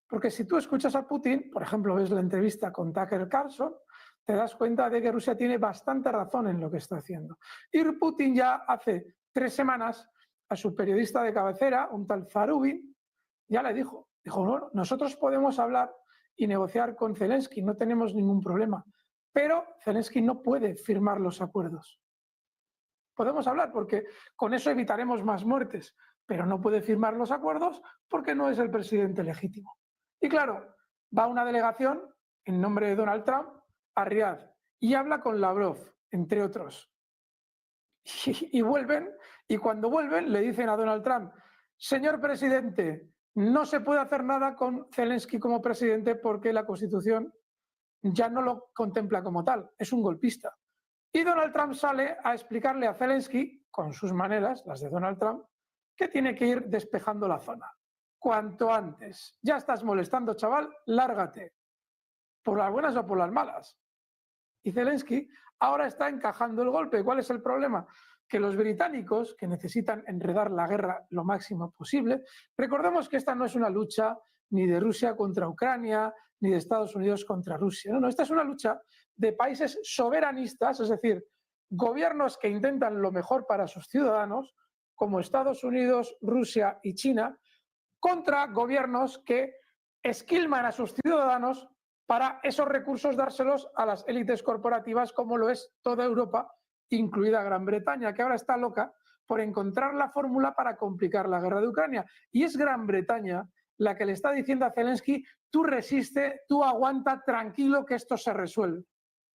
Porque si tú escuchas a Putin, por ejemplo, ves la entrevista con Tucker Carlson, te das cuenta de que Rusia tiene bastante razón en lo que está haciendo. Y Putin ya hace 3 semanas a su periodista de cabecera, un tal Zarubin, ya le dijo, no, nosotros podemos hablar y negociar con Zelensky, no tenemos ningún problema, pero Zelensky no puede firmar los acuerdos. Podemos hablar porque con eso evitaremos más muertes, pero no puede firmar los acuerdos porque no es el presidente legítimo. Y claro, va una delegación en nombre de Donald Trump a Riad y habla con Lavrov, entre otros. Y vuelven, y cuando vuelven le dicen a Donald Trump, señor presidente, no se puede hacer nada con Zelensky como presidente porque la Constitución ya no lo contempla como tal, es un golpista. Y Donald Trump sale a explicarle a Zelensky, con sus maneras, las de Donald Trump, que tiene que ir despejando la zona. Cuanto antes. Ya estás molestando, chaval, lárgate. Por las buenas o por las malas. Y Zelensky ahora está encajando el golpe. ¿Cuál es el problema? Que los británicos, que necesitan enredar la guerra lo máximo posible, recordemos que esta no es una lucha ni de Rusia contra Ucrania, ni de Estados Unidos contra Rusia. No, esta es una lucha de países soberanistas, es decir, gobiernos que intentan lo mejor para sus ciudadanos, como Estados Unidos, Rusia y China, contra gobiernos que esquilman a sus ciudadanos para esos recursos dárselos a las élites corporativas, como lo es toda Europa, incluida Gran Bretaña, que ahora está loca por encontrar la fórmula para complicar la guerra de Ucrania. Y es Gran Bretaña la que le está diciendo a Zelensky, tú resiste, tú aguanta, tranquilo, que esto se resuelve.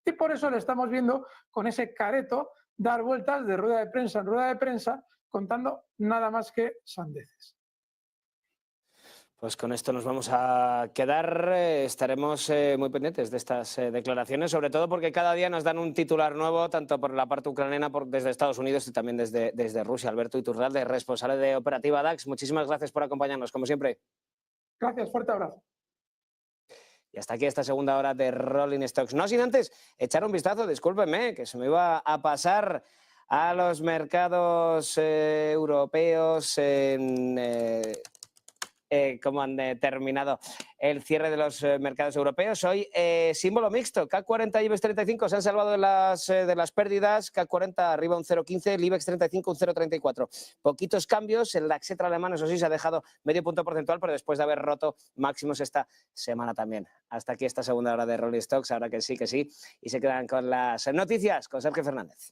Y por eso le estamos viendo con ese careto dar vueltas de rueda de prensa en rueda de prensa, contando nada más que sandeces. Pues con esto nos vamos a quedar. Estaremos muy pendientes de estas declaraciones, sobre todo porque cada día nos dan un titular nuevo, tanto por la parte ucraniana, desde Estados Unidos y también desde Rusia. Alberto Iturralde, responsable de Operativa DAX, muchísimas gracias por acompañarnos, como siempre. Gracias, fuerte abrazo. Y hasta aquí esta segunda hora de Rolling Stocks. No sin antes echar un vistazo, discúlpenme, que se me iba a pasar a los mercados europeos cómo han terminado el cierre de los mercados europeos. Hoy símbolo mixto, CAC 40 y IBEX 35 se han salvado de las pérdidas, CAC 40 arriba un 0,15, el IBEX 35 un 0,34. Poquitos cambios, el DAX alemán, eso sí, se ha dejado medio punto porcentual, pero después de haber roto máximos esta semana también. Hasta aquí esta segunda hora de Rolling Stocks, ahora que sí, y se quedan con las noticias con Sergio Fernández.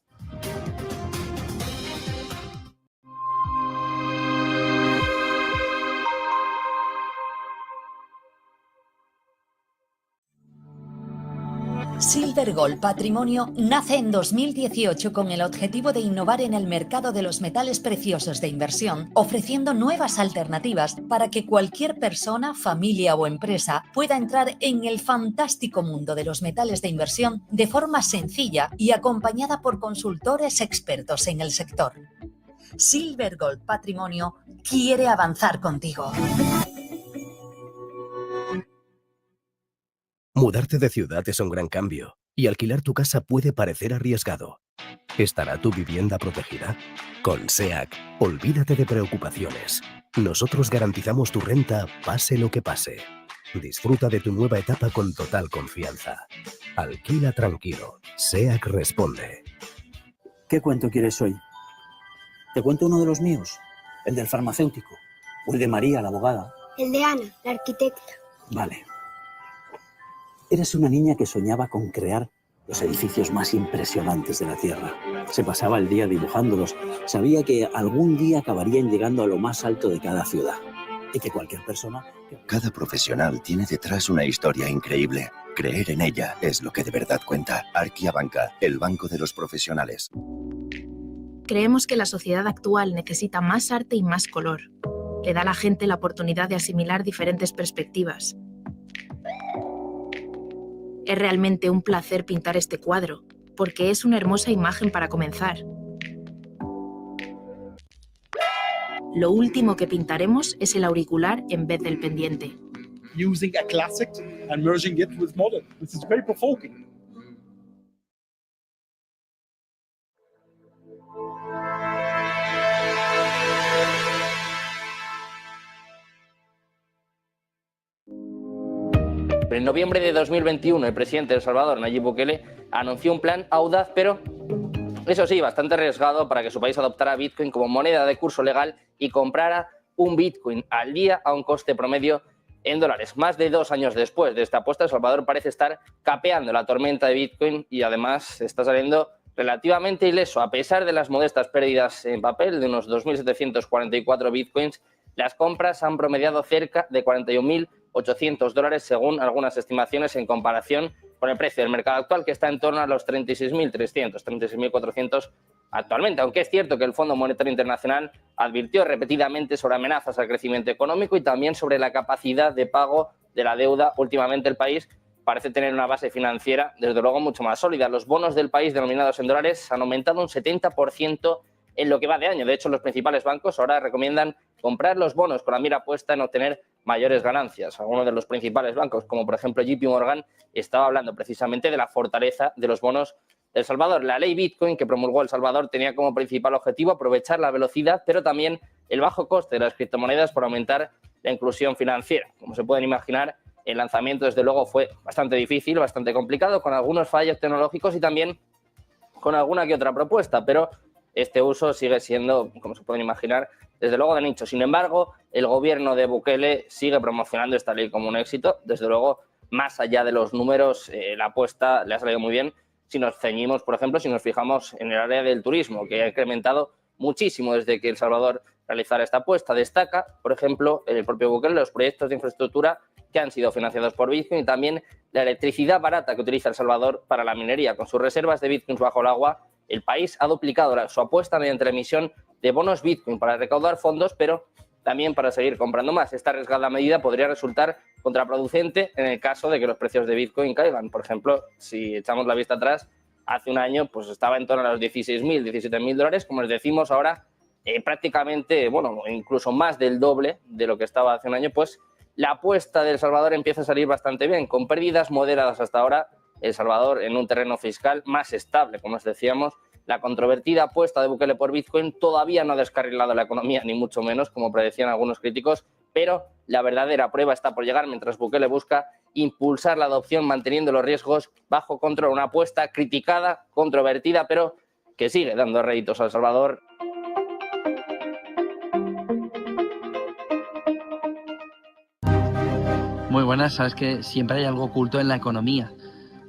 Silver Gold Patrimonio nace en 2018 con el objetivo de innovar en el mercado de los metales preciosos de inversión, ofreciendo nuevas alternativas para que cualquier persona, familia o empresa pueda entrar en el fantástico mundo de los metales de inversión de forma sencilla y acompañada por consultores expertos en el sector. Silver Gold Patrimonio quiere avanzar contigo. Mudarte de ciudad es un gran cambio y alquilar tu casa puede parecer arriesgado. ¿Estará tu vivienda protegida? Con Cpac, olvídate de preocupaciones. Nosotros garantizamos tu renta pase lo que pase. Disfruta de tu nueva etapa con total confianza. Alquila tranquilo. Cpac responde. ¿Qué cuento quieres hoy? ¿Te cuento uno de los míos? ¿El del farmacéutico? ¿O el de María, la abogada? El de Ana, la arquitecta. Vale. Eras una niña que soñaba con crear los edificios más impresionantes de la Tierra. Se pasaba el día dibujándolos. Sabía que algún día acabarían llegando a lo más alto de cada ciudad. Y que cualquier persona... Cada profesional tiene detrás una historia increíble. Creer en ella es lo que de verdad cuenta. Arquia Banca, el banco de los profesionales. Creemos que la sociedad actual necesita más arte y más color. Le da a la gente la oportunidad de asimilar diferentes perspectivas. Es realmente un placer pintar este cuadro, porque es una hermosa imagen para comenzar. Lo último que pintaremos es el auricular en vez del pendiente. Using a classic and merging it with modern. This is very provoking. En noviembre de 2021, el presidente de El Salvador, Nayib Bukele, anunció un plan audaz, pero eso sí, bastante arriesgado para que su país adoptara Bitcoin como moneda de curso legal y comprara un Bitcoin al día a un coste promedio en dólares. Más de 2 años después de esta apuesta, El Salvador parece estar capeando la tormenta de Bitcoin y además está saliendo relativamente ileso. A pesar de las modestas pérdidas en papel de unos 2.744 Bitcoins, las compras han promediado cerca de $41.800 según algunas estimaciones en comparación con el precio del mercado actual, que está en torno a los 36.300, 36.400 actualmente. Aunque es cierto que el Fondo Monetario Internacional advirtió repetidamente sobre amenazas al crecimiento económico y también sobre la capacidad de pago de la deuda. Últimamente el país parece tener una base financiera, desde luego, mucho más sólida. Los bonos del país denominados en dólares han aumentado un 70% en lo que va de año. De hecho, los principales bancos ahora recomiendan comprar los bonos con la mira puesta en obtener mayores ganancias. Algunos de los principales bancos, como por ejemplo JP Morgan, estaba hablando precisamente de la fortaleza de los bonos de El Salvador. La ley Bitcoin que promulgó El Salvador tenía como principal objetivo aprovechar la velocidad, pero también el bajo coste de las criptomonedas por aumentar la inclusión financiera. Como se pueden imaginar, el lanzamiento desde luego fue bastante difícil, bastante complicado, con algunos fallos tecnológicos y también con alguna que otra propuesta, pero este uso sigue siendo, como se pueden imaginar, desde luego de nicho. Sin embargo, el gobierno de Bukele sigue promocionando esta ley como un éxito. Desde luego, más allá de los números, la apuesta le ha salido muy bien. Si nos ceñimos, por ejemplo, si nos fijamos en el área del turismo, que ha incrementado muchísimo desde que El Salvador realizara esta apuesta. Destaca, por ejemplo, el propio Bukele, los proyectos de infraestructura que han sido financiados por Bitcoin y también la electricidad barata que utiliza El Salvador para la minería. Con sus reservas de Bitcoins bajo el agua, el país ha duplicado su apuesta mediante la emisión de bonos Bitcoin para recaudar fondos, pero también para seguir comprando más. Esta arriesgada medida podría resultar contraproducente en el caso de que los precios de Bitcoin caigan. Por ejemplo, si echamos la vista atrás, hace un año pues estaba en torno a los 16.000, 17.000 dólares, como les decimos ahora, prácticamente, bueno, incluso más del doble de lo que estaba hace un año. Pues la apuesta de El Salvador empieza a salir bastante bien, con pérdidas moderadas hasta ahora. El Salvador en un terreno fiscal más estable, como os decíamos. La controvertida apuesta de Bukele por Bitcoin todavía no ha descarrilado la economía, ni mucho menos, como predecían algunos críticos, pero la verdadera prueba está por llegar mientras Bukele busca impulsar la adopción manteniendo los riesgos bajo control. Una apuesta criticada, controvertida, pero que sigue dando réditos a El Salvador. Muy buenas, sabes que siempre hay algo oculto en la economía.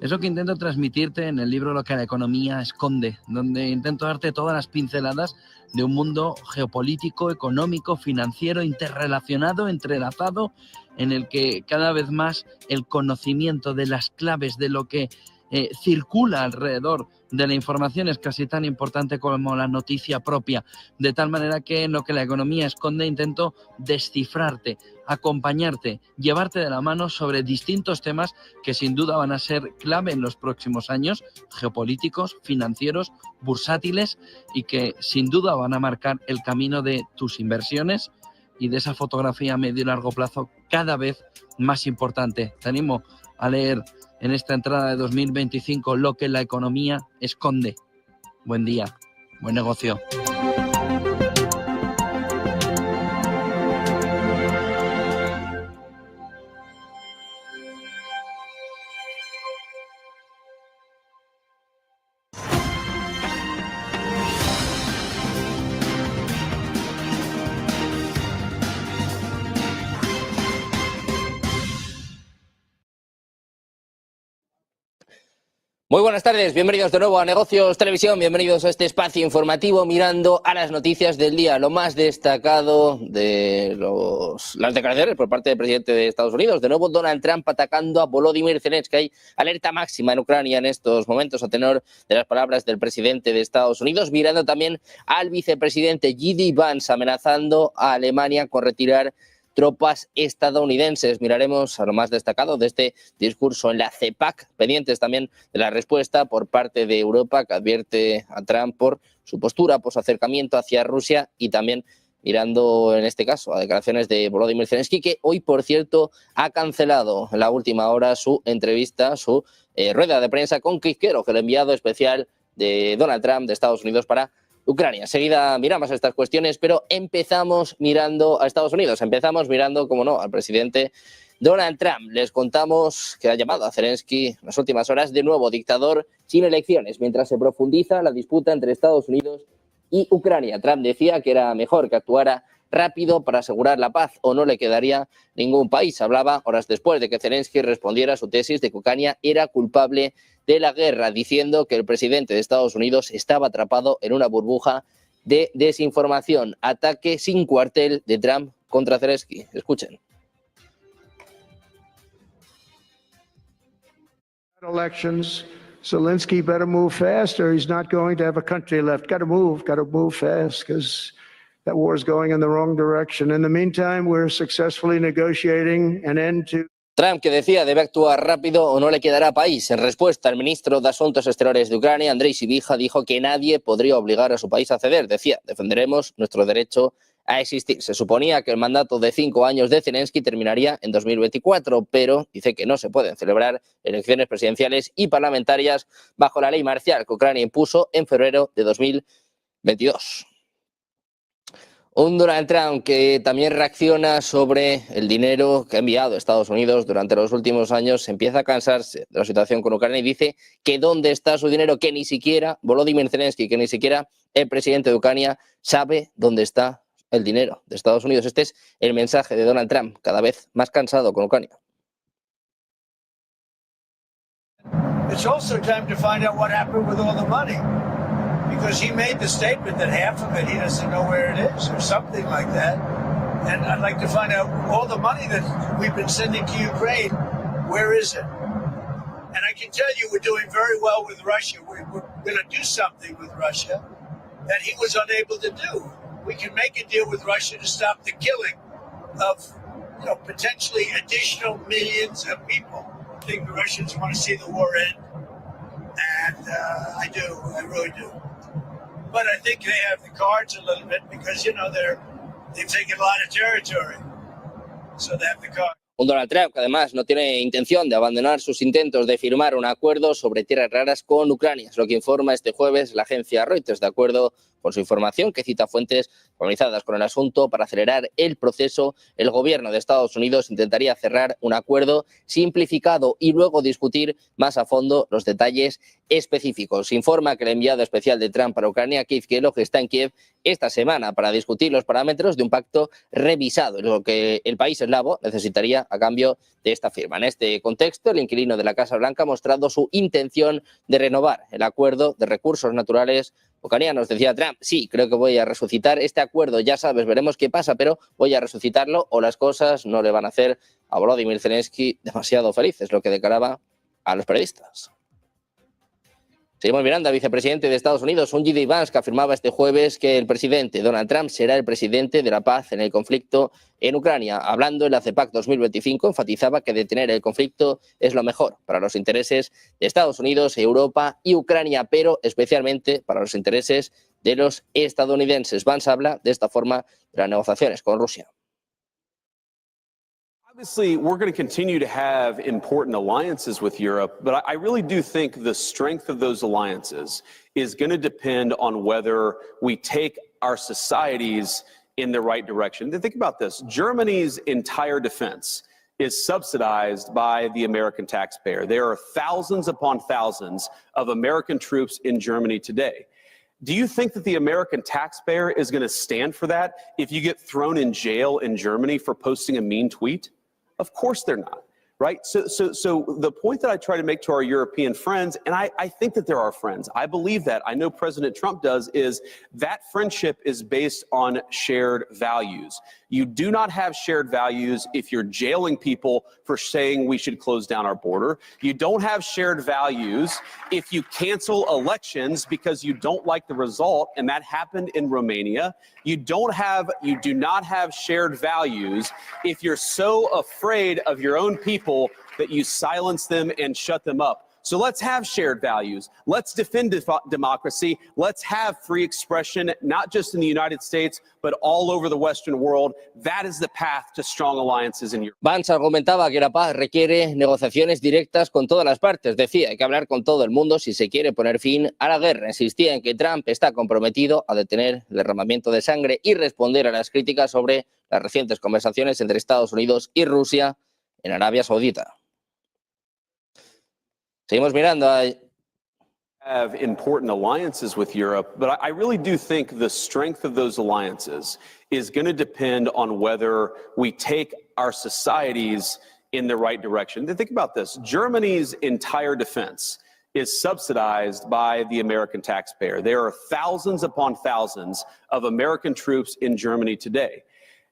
Es lo que intento transmitirte en el libro Lo que la economía esconde, donde intento darte todas las pinceladas de un mundo geopolítico, económico, financiero, interrelacionado, entrelazado, en el que cada vez más el conocimiento de las claves de lo que circula alrededor de la información es casi tan importante como la noticia propia, de tal manera que en Lo que la economía esconde intento descifrarte, acompañarte, llevarte de la mano sobre distintos temas que sin duda van a ser clave en los próximos años, geopolíticos, financieros, bursátiles, y que sin duda van a marcar el camino de tus inversiones y de esa fotografía a medio y largo plazo cada vez más importante. Te animo a leer en esta entrada de 2025 Lo que la economía esconde. Buen día, buen negocio. Muy buenas tardes, bienvenidos de nuevo a Negocios Televisión, bienvenidos a este espacio informativo mirando a las noticias del día, lo más destacado de las declaraciones por parte del presidente de Estados Unidos. De nuevo Donald Trump atacando a Volodymyr Zelensky. Hay alerta máxima en Ucrania en estos momentos a tenor de las palabras del presidente de Estados Unidos, mirando también al vicepresidente Vance amenazando a Alemania con retirar tropas estadounidenses. Miraremos a lo más destacado de este discurso en la Cpac, pendientes también de la respuesta por parte de Europa, que advierte a Trump por su postura, por su acercamiento hacia Rusia, y también mirando en este caso a declaraciones de Volodymyr Zelensky, que hoy, por cierto, ha cancelado en la última hora su entrevista, su rueda de prensa con Quiquero, el enviado especial de Donald Trump de Estados Unidos para Ucrania. Enseguida miramos estas cuestiones, pero empezamos mirando a Estados Unidos. Empezamos mirando, como no, al presidente Donald Trump. Les contamos que ha llamado a Zelensky en las últimas horas de nuevo dictador sin elecciones, mientras se profundiza la disputa entre Estados Unidos y Ucrania. Trump decía que era mejor que actuara rápido para asegurar la paz o no le quedaría ningún país. Hablaba horas después de que Zelensky respondiera a su tesis de que Ucrania era culpable de la guerra, diciendo que el presidente de Estados Unidos estaba atrapado en una burbuja de desinformación. Ataque sin cuartel de Trump contra Zelensky. Escuchen. Elections, Zelensky better move fast or he's not going to have a country left. Got to move fast because that war is going in the wrong direction. In the meantime, we're successfully negotiating an end to Trump, que decía debe actuar rápido o no le quedará país. En respuesta, el ministro de Asuntos Exteriores de Ucrania, Andrei Sybiha, dijo que nadie podría obligar a su país a ceder. Decía, defenderemos nuestro derecho a existir. Se suponía que el mandato de 5 años de Zelensky terminaría en 2024, pero dice que no se pueden celebrar elecciones presidenciales y parlamentarias bajo la ley marcial que Ucrania impuso en febrero de 2022. Un Donald Trump que también reacciona sobre el dinero que ha enviado Estados Unidos durante los últimos años. Empieza a cansarse de la situación con Ucrania y dice que dónde está su dinero, que ni siquiera Volodymyr Zelensky, que ni siquiera el presidente de Ucrania sabe dónde está el dinero de Estados Unidos. Este es el mensaje de Donald Trump, cada vez más cansado con Ucrania. It's also time to find out what happened with all the money. Because he made the statement that half of it he doesn't know where it is or something like that. And I'd like to find out all the money that we've been sending to Ukraine, where is it? And I can tell you we're doing very well with Russia. We're going to do something with Russia that he was unable to do. we can make a deal with Russia to stop the killing of, potentially additional millions of people. I think the Russians want to see the war end, and I really do. But I think they have the cards a little bit because, they've taken a lot of territory, so they have the cards. Un Donald Trump que además no tiene intención de abandonar sus intentos de firmar un acuerdo sobre tierras raras con Ucrania, es lo que informa este jueves la agencia Reuters, de acuerdo con su información, que cita fuentes familiarizadas con el asunto. Para acelerar el proceso, el gobierno de Estados Unidos intentaría cerrar un acuerdo simplificado y luego discutir más a fondo los detalles específicos. Se informa que el enviado especial de Trump para Ucrania, Keith Kellogg, está en Kiev esta semana para discutir los parámetros de un pacto revisado, lo que el país eslavo necesitaría a cambio de esta firma. En este contexto, el inquilino de la Casa Blanca ha mostrado su intención de renovar el acuerdo de recursos naturales ucranianos. Decía Trump: sí, creo que voy a resucitar este acuerdo, ya sabes, veremos qué pasa, pero voy a resucitarlo o las cosas no le van a hacer a Volodymyr Zelensky demasiado feliz, es lo que declaraba a los periodistas. Seguimos mirando al vicepresidente de Estados Unidos, un Vance, que afirmaba este jueves que el presidente Donald Trump será el presidente de la paz en el conflicto en Ucrania. Hablando en la Cpac 2025, enfatizaba que detener el conflicto es lo mejor para los intereses de Estados Unidos, Europa y Ucrania, pero especialmente para los intereses de los estadounidenses. Vance habla de esta forma de las negociaciones con Rusia. Obviously, we're going to continue to have important alliances with Europe, but I really do think the strength of those alliances is going to depend on whether we take our societies in the right direction. Think about this. Germany's entire defense is subsidized by the American taxpayer. There are thousands upon thousands of American troops in Germany today. Do you think that the American taxpayer is going to stand for that if you get thrown in jail in Germany for posting a mean tweet? Of course they're not, right? So the point that I try to make to our European friends, and I think that they're our friends, I believe that, I know President Trump does, is that friendship is based on shared values. You do not have shared values if you're jailing people for saying we should close down our border. You don't have shared values if you cancel elections because you don't like the result, and that happened in Romania. You do not have shared values if you're so afraid of your own people that you silence them and shut them up. So let's have shared values. Let's defend democracy. Let's have free expression, not just in the United States, but all over the Western world. That is the path to strong alliances in Europe. Vance argumentaba que la paz requiere negociaciones directas con todas las partes. Decía, hay que hablar con todo el mundo si se quiere poner fin a la guerra. Insistía en que Trump está comprometido a detener el derramamiento de sangre y responder a las críticas sobre las recientes conversaciones entre Estados Unidos y Rusia en Arabia Saudita. Seguimos mirando a... Have important alliances with Europe, but I really do think the strength of those alliances is going to depend on whether we take our societies in the right direction. Think about this. Germany's entire defense is subsidized by the American taxpayer. There are thousands upon thousands of American troops in Germany today.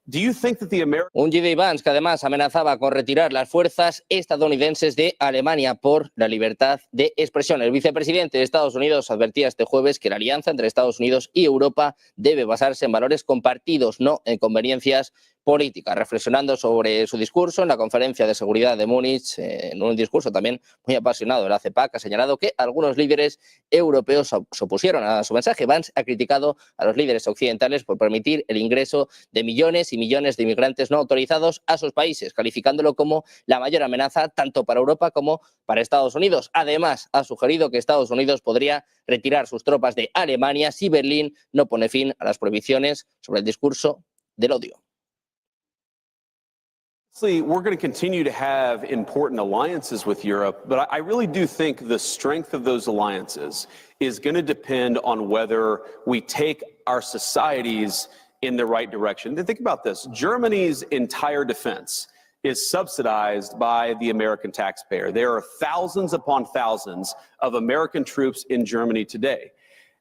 Do you think that the American... Un Vance que además amenazaba con retirar las fuerzas estadounidenses de Alemania por la libertad de expresión. El vicepresidente de Estados Unidos advertía este jueves que la alianza entre Estados Unidos y Europa debe basarse en valores compartidos, no en conveniencias políticas. Reflexionando sobre su discurso en la conferencia de seguridad de Múnich, en un discurso también muy apasionado de la Cpac, ha señalado que algunos líderes europeos se opusieron a su mensaje. Vance ha criticado a los líderes occidentales por permitir el ingreso de millones y millones de inmigrantes no autorizados a sus países, calificándolo como la mayor amenaza tanto para Europa como para Estados Unidos. Además, ha sugerido que Estados Unidos podría retirar sus tropas de Alemania si Berlín no pone fin a las prohibiciones sobre el discurso del odio. We're going to continue to have important alliances with Europe, but I really do think the strength of those alliances is going to depend on whether we take our societies in the right direction. Think about this. Germany's entire defense is subsidized by the American taxpayer. There are thousands upon thousands of American troops in Germany today.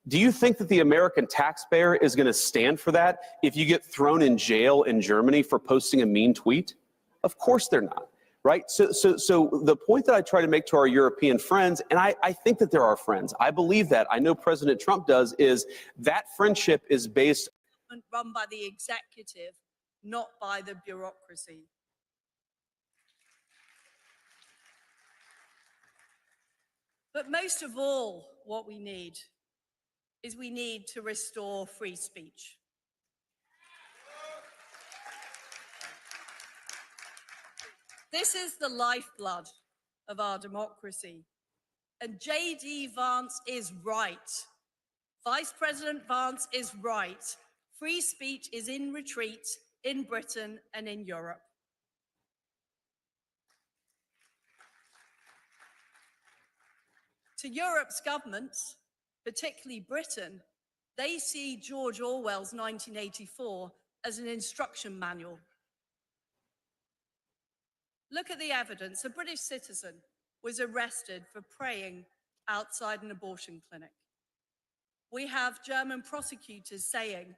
Do you think that the American taxpayer is going to stand for that if you get thrown in jail in Germany for posting a mean tweet? Of course they're not, right? So the point that I try to make to our European friends, and I think that they're our friends, I believe that, I know President Trump does, is that friendship is based government run by the executive, not by the bureaucracy. But most of all, what we need to restore free speech. This is the lifeblood of our democracy. And J.D. Vance is right. Vice President Vance is right. Free speech is in retreat in Britain and in Europe. To Europe's governments, particularly Britain, they see George Orwell's 1984 as an instruction manual. Look at the evidence. A British citizen was arrested for praying outside an abortion clinic. We have German prosecutors saying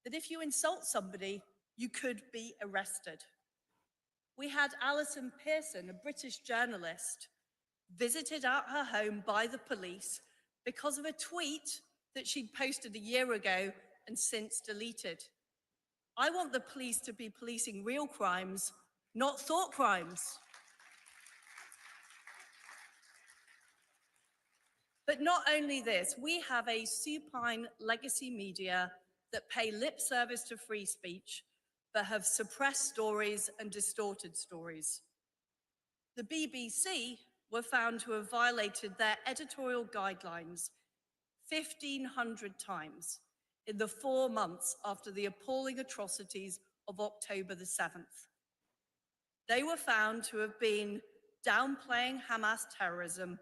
that if you insult somebody, you could be arrested. We had Alison Pearson, a British journalist, visited at her home by the police because of a tweet that she'd posted a year ago and since deleted. I want the police to be policing real crimes, not thought crimes. But not only this, we have a supine legacy media that pay lip service to free speech, but have suppressed stories and distorted stories. The BBC were found to have violated their editorial guidelines 1,500 times in the 4 months after the appalling atrocities of October the 7th. They were found to have been downplaying Hamas terrorism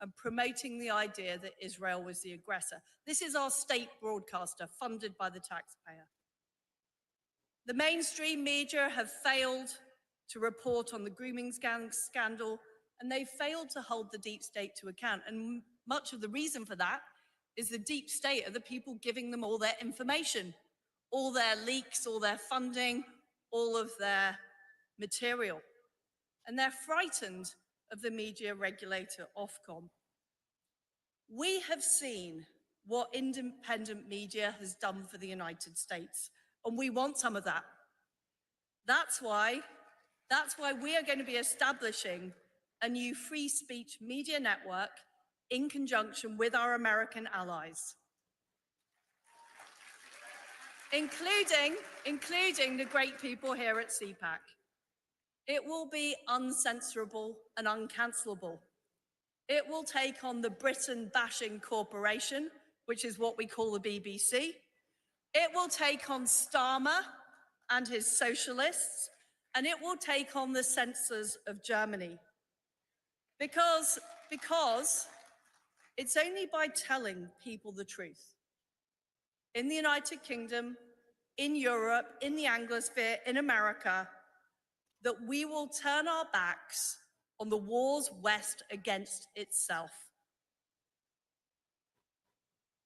and promoting the idea that Israel was the aggressor. This is our state broadcaster, funded by the taxpayer. The mainstream media have failed to report on the grooming scandal, and they failed to hold the deep state to account. And much of the reason for that is the deep state are the people giving them all their information, all their leaks, all their funding, all of their material. And they're frightened of the media regulator, Ofcom. We have seen what independent media has done for the United States, and we want some of that. That's why we are going to be establishing a new free speech media network in conjunction with our American allies, including the great people here at Cpac. It will be uncensorable and uncancelable. It will take on the Britain-bashing corporation, which is what we call the BBC. It will take on Starmer and his socialists, and it will take on the censors of Germany. Because it's only by telling people the truth in the United Kingdom, in Europe, in the Anglosphere, in America, that we will turn our backs on the war's West against itself.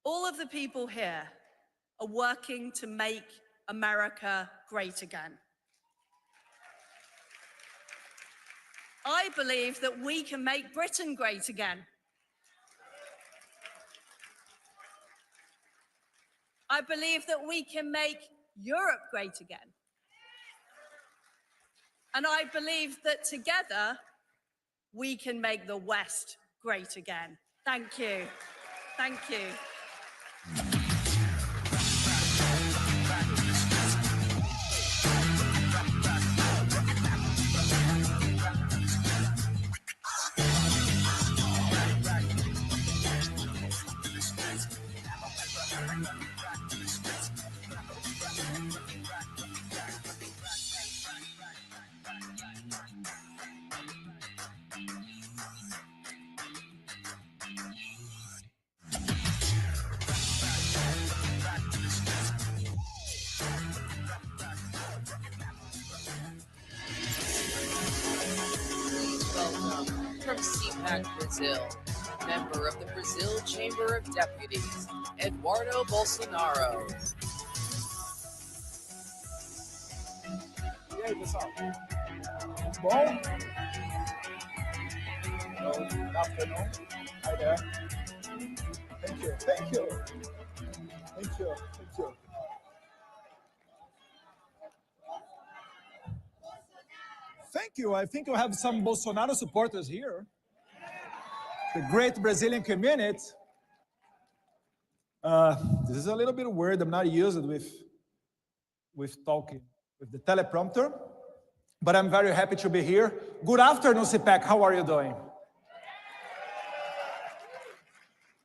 All of the people here are working to make America great again. I believe that we can make Britain great again. I believe that we can make Europe great again. And I believe that together, we can make the West great again. Thank you. Thank you. From Cpac, Brazil, member of the Brazil Chamber of Deputies, Eduardo Bolsonaro. E aí, pessoal? Bom? Good afternoon. Hi there. Thank you. Thank you. Thank you. Thank you. thank you. I think you have some Bolsonaro supporters here. The great Brazilian community. This is a little bit weird. I'm not used with talking with the teleprompter, but I'm very happy to be here. Good afternoon, Cpac. How are you doing?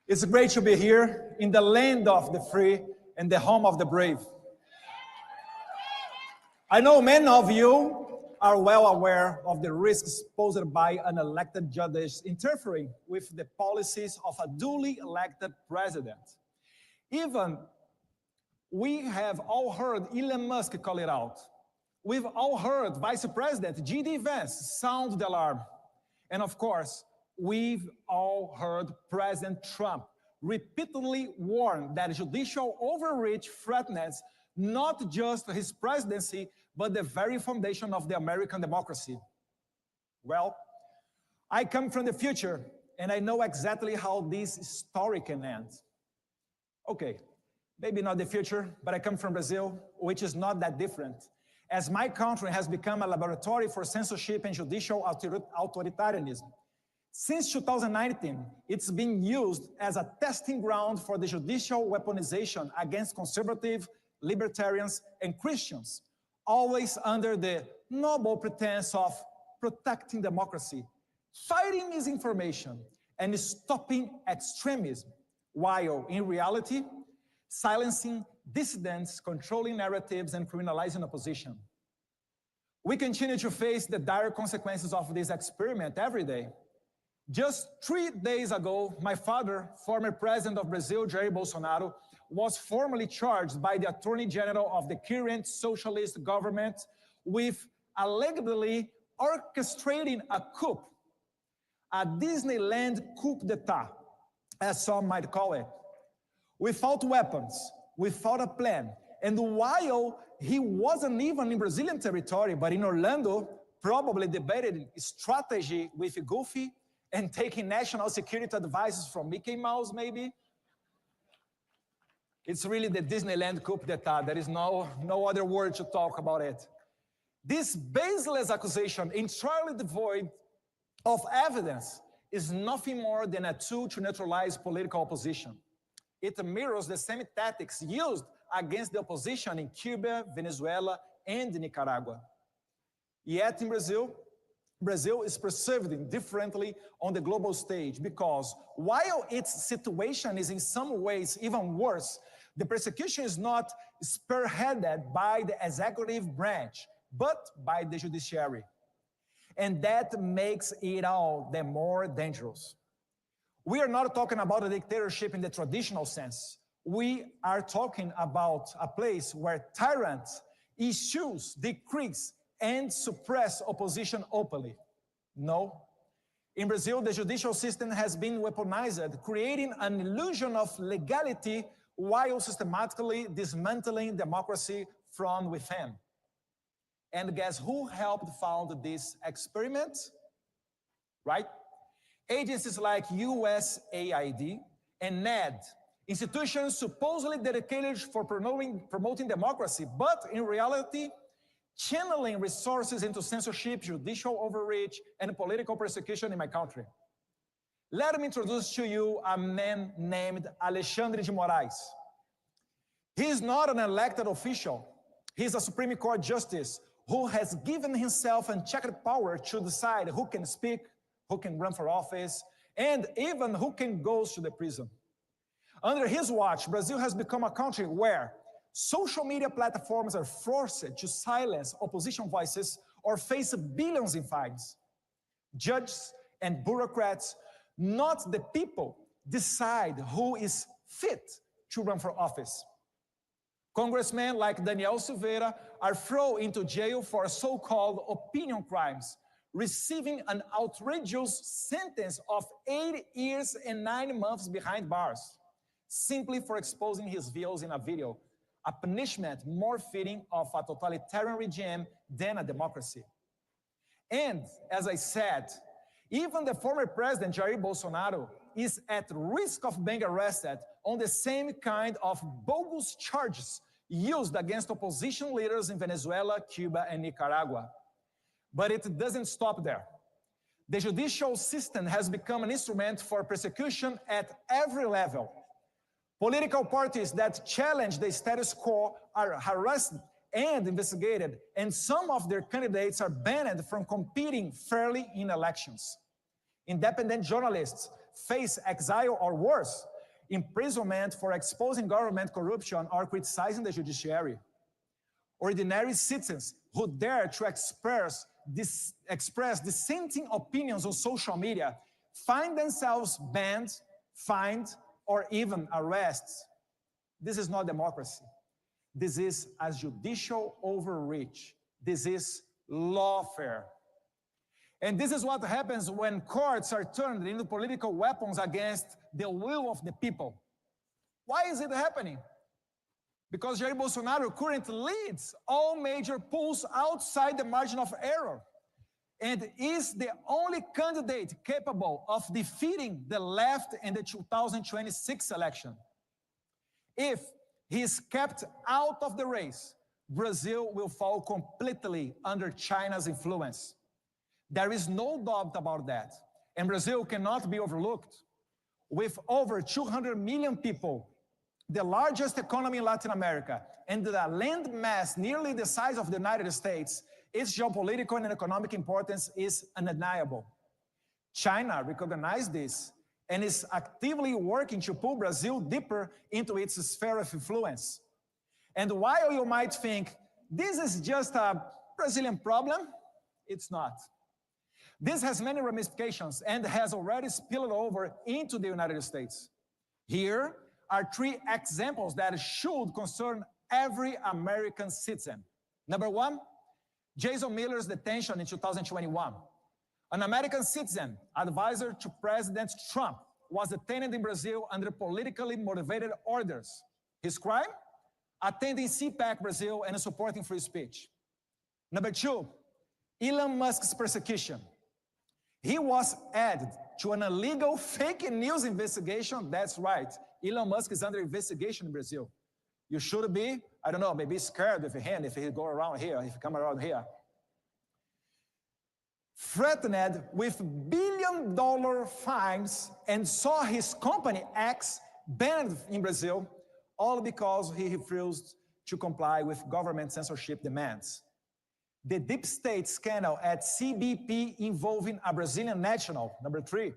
It's great to be here in the land of the free and the home of the brave. I know many of you are well aware of the risks posed by unelected judges interfering with the policies of a duly elected president. Even we have all heard Elon Musk call it out. We've all heard Vice President J.D. Vance sound the alarm. And of course, we've all heard President Trump repeatedly warn that judicial overreach threatens not just his presidency, but the very foundation of the American democracy. Well, I come from the future, and I know exactly how this story can end. Okay, maybe not the future, but I come from Brazil, which is not that different, as my country has become a laboratory for censorship and judicial authoritarianism. Since 2019, it's been used as a testing ground for the judicial weaponization against conservative, libertarians, and Christians, always under the noble pretense of protecting democracy, fighting misinformation, and stopping extremism, while in reality, silencing dissidents, controlling narratives, and criminalizing opposition. We continue to face the dire consequences of this experiment every day. Just 3 days ago, my father, former president of Brazil, Jair Bolsonaro, was formally charged by the Attorney General of the current socialist government with allegedly orchestrating a coup, a Disneyland coup d'etat, as some might call it, without weapons, without a plan, and while he wasn't even in Brazilian territory, but in Orlando, probably debated strategy with Goofy and taking national security advices from Mickey Mouse, maybe. It's really the Disneyland coup d'etat. There is no other word to talk about it. This baseless accusation, entirely devoid of evidence, is nothing more than a tool to neutralize political opposition. It mirrors the same tactics used against the opposition in Cuba, Venezuela, and Nicaragua. Yet in Brazil is perceived differently on the global stage because while its situation is in some ways even worse, the persecution is not spearheaded by the executive branch, but by the judiciary. And that makes it all the more dangerous. We are not talking about a dictatorship in the traditional sense. We are talking about a place where tyrants issue decrees and suppress opposition openly. No. In Brazil, the judicial system has been weaponized, creating an illusion of legality while systematically dismantling democracy from within. And guess who helped found this experiment? Right? Agencies like USAID and NED, institutions supposedly dedicated for promoting democracy, but in reality, channeling resources into censorship, judicial overreach, and political persecution in my country. Let me introduce to you a man named Alexandre de Moraes. He is not an elected official. He is a Supreme Court justice who has given himself unchecked power to decide who can speak, who can run for office, and even who can go to the prison. Under his watch, Brazil has become a country where social media platforms are forced to silence opposition voices or face billions in fines. Judges and bureaucrats, not the people, decide who is fit to run for office. Congressmen like Daniel Silveira are thrown into jail for so-called opinion crimes, receiving an outrageous sentence of 8 years and 9 months behind bars, simply for exposing his views in a video, a punishment more fitting of a totalitarian regime than a democracy. And, as I said, even the former president, Jair Bolsonaro, is at risk of being arrested on the same kind of bogus charges used against opposition leaders in Venezuela, Cuba, and Nicaragua. But it doesn't stop there. The judicial system has become an instrument for persecution at every level. Political parties that challenge the status quo are harassed and investigated, and some of their candidates are banned from competing fairly in elections. Independent journalists face exile or worse, imprisonment for exposing government corruption or criticizing the judiciary. Ordinary citizens who dare to express dissenting opinions on social media find themselves banned, fined, or even arrested. This is not democracy. This is a judicial overreach. This is lawfare. And this is what happens when courts are turned into political weapons against the will of the people. Why is it happening? Because Jair Bolsonaro currently leads all major polls outside the margin of error and is the only candidate capable of defeating the left in the 2026 election. If he is kept out of the race, Brazil will fall completely under China's influence. There is no doubt about that, and Brazil cannot be overlooked. With over 200 million people, the largest economy in Latin America, and the land mass nearly the size of the United States, its geopolitical and economic importance is undeniable. China recognized this and is actively working to pull Brazil deeper into its sphere of influence. And while you might think, this is just a Brazilian problem, it's not. This has many ramifications and has already spilled over into the United States. Here are 3 examples that should concern every American citizen. Number 1, Jason Miller's detention in 2021. An American citizen, advisor to President Trump, was detained in Brazil under politically motivated orders. His crime? Attending Cpac Brazil and supporting free speech. Number 2, Elon Musk's persecution. He was added to an illegal fake news investigation. That's right. Elon Musk is under investigation in Brazil. You should be, I don't know, maybe scared with him if he go around here, if he come around here. Threatened with billion-dollar fines and saw his company X banned in Brazil, all because he refused to comply with government censorship demands. The deep state scandal at CBP involving a Brazilian national. Number 3.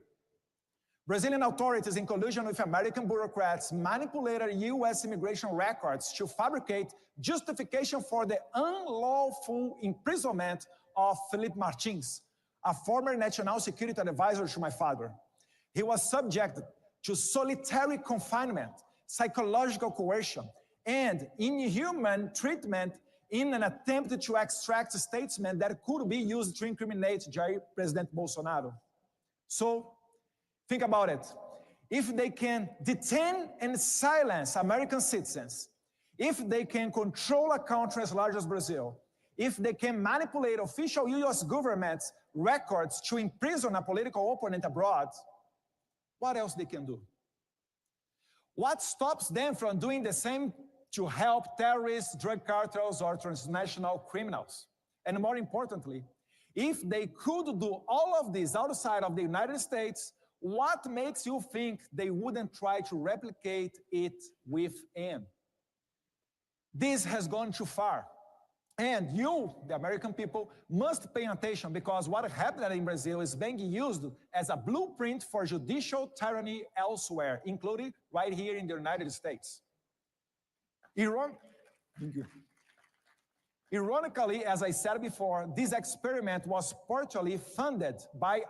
Brazilian authorities, in collusion with American bureaucrats, manipulated U.S. immigration records to fabricate justification for the unlawful imprisonment of Felipe Martins, a former national security advisor to my father. He was subjected to solitary confinement, psychological coercion, and inhuman treatment in an attempt to extract a statement that could be used to incriminate President Bolsonaro. So, think about it. If they can detain and silence American citizens, if they can control a country as large as Brazil, if they can manipulate official U.S. government's records to imprison a political opponent abroad, what else they can do? What stops them from doing the same to help terrorists, drug cartels, or transnational criminals? And more importantly, if they could do all of this outside of the United States, what makes you think they wouldn't try to replicate it within? This has gone too far. And you, the American people, must pay attention, because what happened in Brazil is being used as a blueprint for judicial tyranny elsewhere, including right here in the United States. Ironically, as I said before, this experiment was partially funded by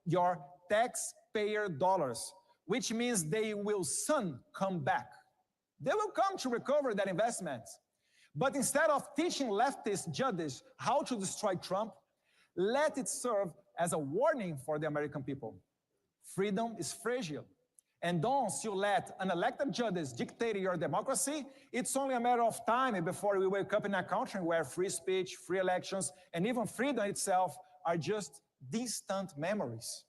your taxpayer dollars, which means they will soon come back. They will come to recover their investments. But instead of teaching leftist judges how to destroy Trump, let it serve as a warning for the American people. Freedom is fragile. And once you let unelected judges dictate your democracy, it's only a matter of time before we wake up in a country where free speech, free elections, and even freedom itself are just distant memories.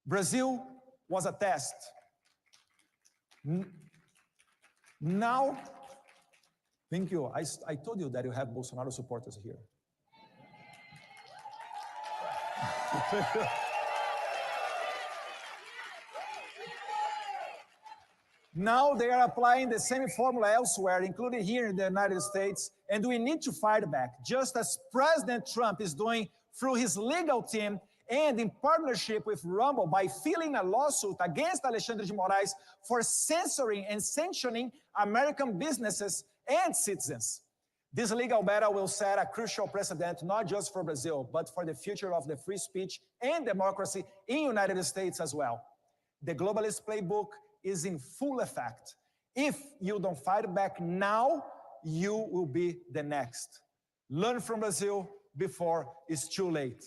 Brazil was a test. Now, thank you. I told you that you have Bolsonaro supporters here. Now they are applying the same formula elsewhere, including here in the United States, and we need to fight back, just as President Trump is doing through his legal team and in partnership with Rumble by filing a lawsuit against Alexandre de Moraes for censoring and sanctioning American businesses and citizens. This legal battle will set a crucial precedent, not just for Brazil, but for the future of the free speech and democracy in the United States as well. The globalist playbook is in full effect. If you don't fight back now, you will be the next. Learn from Brazil before it's too late.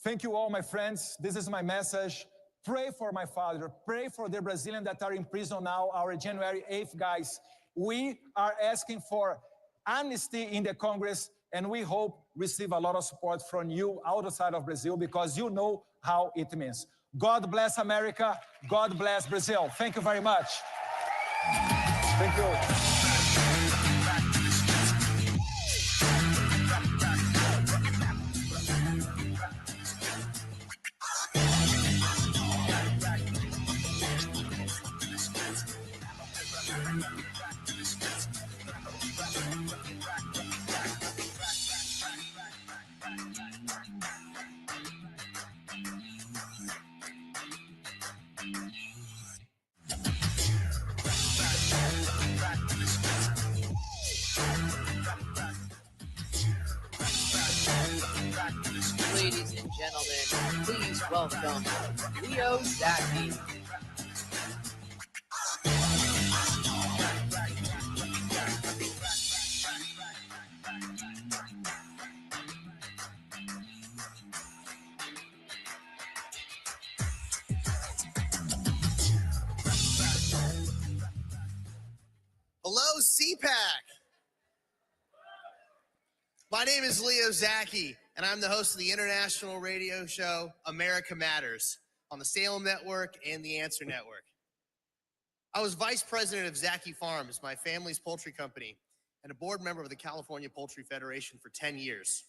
Thank you all, my friends. This is my message. Pray for my father. Pray for the Brazilians that are in prison now, our January 8th guys. We are asking for amnesty in the Congress, and we hope receive a lot of support from you outside of Brazil, because you know how it means. God bless America. God bless Brazil. Thank you very much. Thank you. Ladies and gentlemen, please welcome Leo Zaki. Hello, Cpac. My name is Leo Zaki, and I'm the host of the international radio show America Matters on the Salem Network and the Answer Network. I was vice president of Zaki Farms, my family's poultry company, and a board member of the California Poultry Federation for 10 years.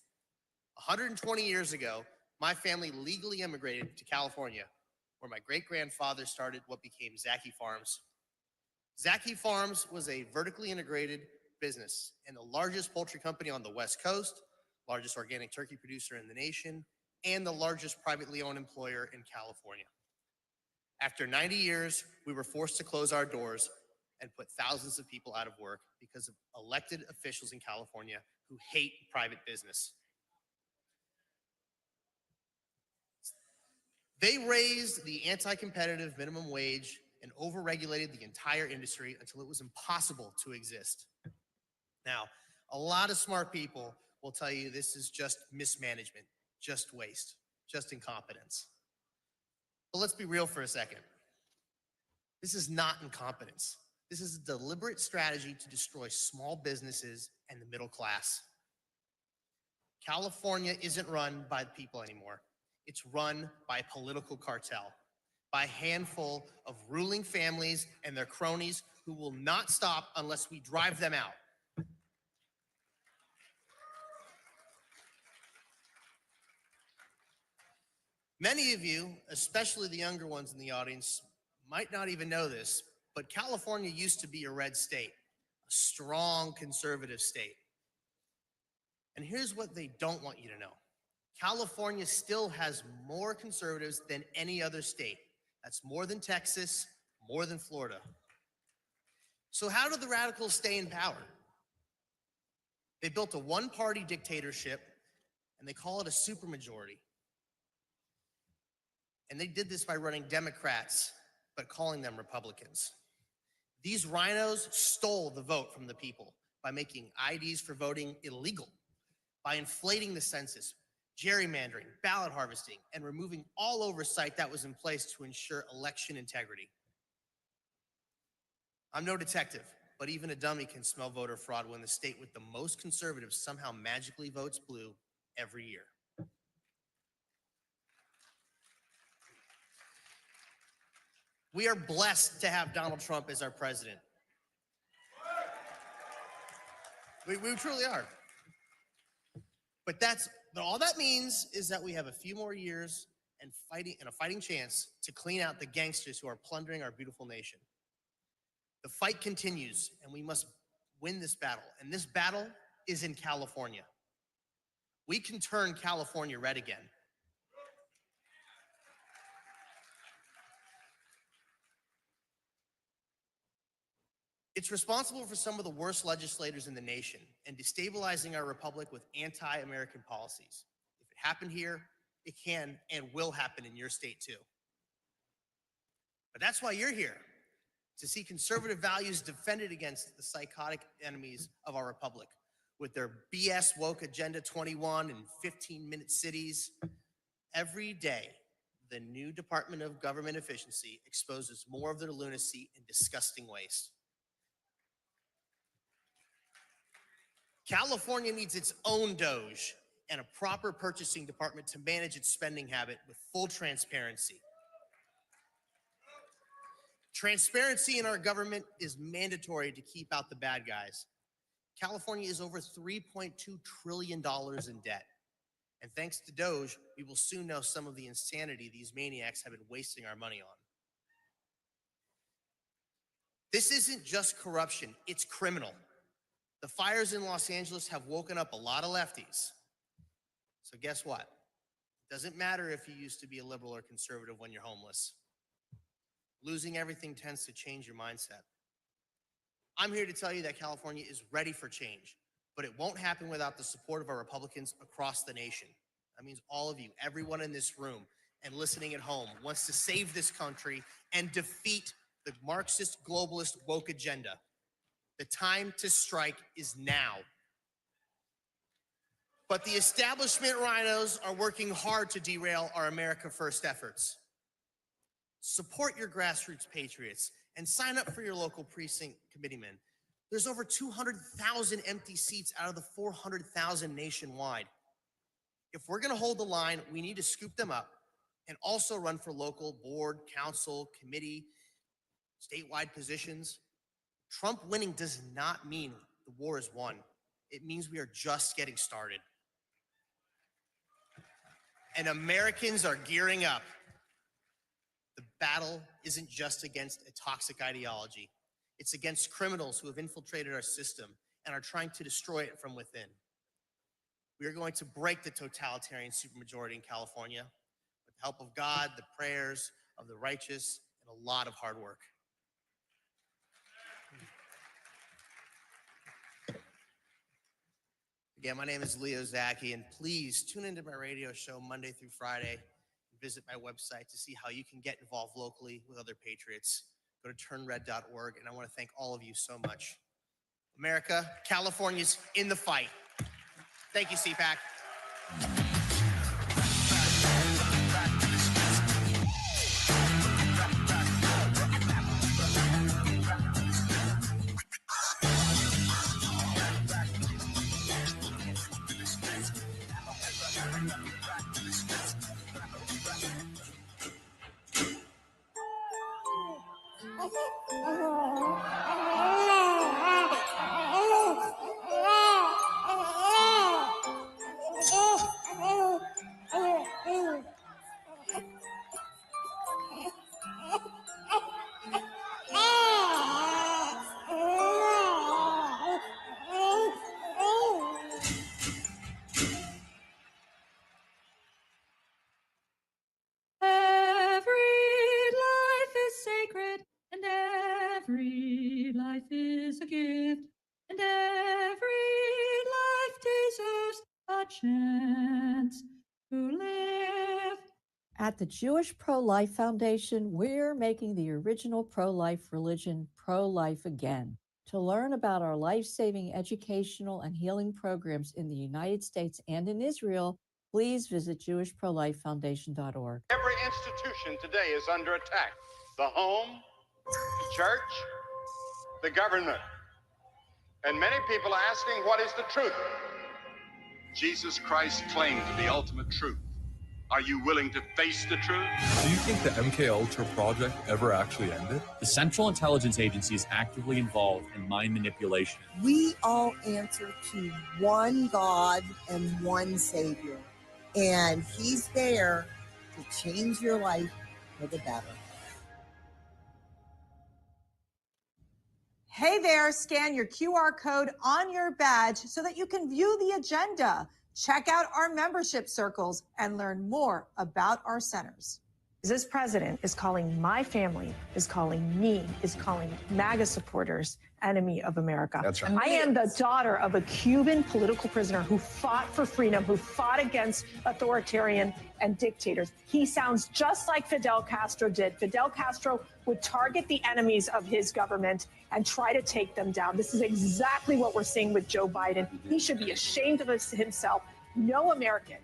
120 years ago, my family legally immigrated to California, where my great-grandfather started what became Zaki Farms. Zaki Farms was a vertically integrated business and the largest poultry company on the West Coast, largest organic turkey producer in the nation, and the largest privately owned employer in California. After 90 years, we were forced to close our doors and put thousands of people out of work because of elected officials in California who hate private business. They raised the anti-competitive minimum wage and overregulated the entire industry until it was impossible to exist. Now, a lot of smart people will tell you this is just mismanagement, just waste, just incompetence. But let's be real for a second. This is not incompetence. This is a deliberate strategy to destroy small businesses and the middle class. California isn't run by the people anymore. It's run by a political cartel, by a handful of ruling families and their cronies who will not stop unless we drive them out. Many of you, especially the younger ones in the audience, might not even know this, but California used to be a red state, a strong conservative state. And here's what they don't want you to know. California still has more conservatives than any other state. That's more than Texas, more than Florida. So how do the radicals stay in power? They built a one-party dictatorship, and they call it a supermajority. And they did this by running Democrats, but calling them Republicans. These rhinos stole the vote from the people by making IDs for voting illegal, by inflating the census, gerrymandering, ballot harvesting, and removing all oversight that was in place to ensure election integrity. I'm no detective, but even a dummy can smell voter fraud when the state with the most conservatives somehow magically votes blue every year. We are blessed to have Donald Trump as our president. We truly are. But all that means is that we have a few more years and a fighting chance to clean out the gangsters who are plundering our beautiful nation. The fight continues, and we must win this battle. And this battle is in California. We can turn California red again. It's responsible for some of the worst legislators in the nation and destabilizing our republic with anti-American policies. If it happened here, it can and will happen in your state too. But that's why you're here, to see conservative values defended against the psychotic enemies of our republic with their BS woke agenda 21 and 15-minute cities. Every day, the new Department of Government Efficiency exposes more of their lunacy and disgusting waste. California needs its own DOGE and a proper purchasing department to manage its spending habit with full transparency. Transparency in our government is mandatory to keep out the bad guys. California is over $3.2 trillion in debt. And thanks to DOGE, we will soon know some of the insanity these maniacs have been wasting our money on. This isn't just corruption, it's criminal. The fires in Los Angeles have woken up a lot of lefties. So guess what? It doesn't matter if you used to be a liberal or conservative when you're homeless. Losing everything tends to change your mindset. I'm here to tell you that California is ready for change, but it won't happen without the support of our Republicans across the nation. That means all of you, everyone in this room and listening at home, wants to save this country and defeat the Marxist globalist woke agenda. The time to strike is now. But the establishment rhinos are working hard to derail our America First efforts. Support your grassroots patriots and sign up for your local precinct committeemen. There's over 200,000 empty seats out of the 400,000 nationwide. If we're going to hold the line, we need to scoop them up and also run for local board, council, committee, statewide positions. Trump winning does not mean the war is won. It means we are just getting started. And Americans are gearing up. The battle isn't just against a toxic ideology. It's against criminals who have infiltrated our system and are trying to destroy it from within. We are going to break the totalitarian supermajority in California with the help of God, the prayers of the righteous, and a lot of hard work. Again, my name is Leo Zaki, and please tune into my radio show Monday through Friday. Visit my website to see how you can get involved locally with other patriots. Go to turnred.org, and I want to thank all of you so much. America, California's in the fight. Thank you, Cpac. Every life is a gift, and every life deserves a chance to live. At the Jewish Pro-Life Foundation, we're making the original pro-life religion pro-life again. To learn about our life-saving educational and healing programs in the United States and in Israel, please visit jewishprolifefoundation.org. Every institution today is under attack. The home, the church, the government. And many people are asking, what is the truth? Jesus Christ claimed the ultimate truth. Are you willing to face the truth? Do you think the MK Ultra project ever actually ended? The Central Intelligence Agency is actively involved in mind manipulation. We all answer to one God and one Savior, and He's there to change your life for the better. Hey there, scan your QR code on your badge so that you can view the agenda. Check out our membership circles and learn more about our centers. This president is calling my family, is calling me, is calling MAGA supporters enemy of America. That's right. I am the daughter of a Cuban political prisoner who fought for freedom, who fought against authoritarian and dictators. He sounds just like Fidel Castro did. Fidel Castro would target the enemies of his government and try to take them down. This is exactly what we're seeing with Joe Biden. He should be ashamed of himself. No American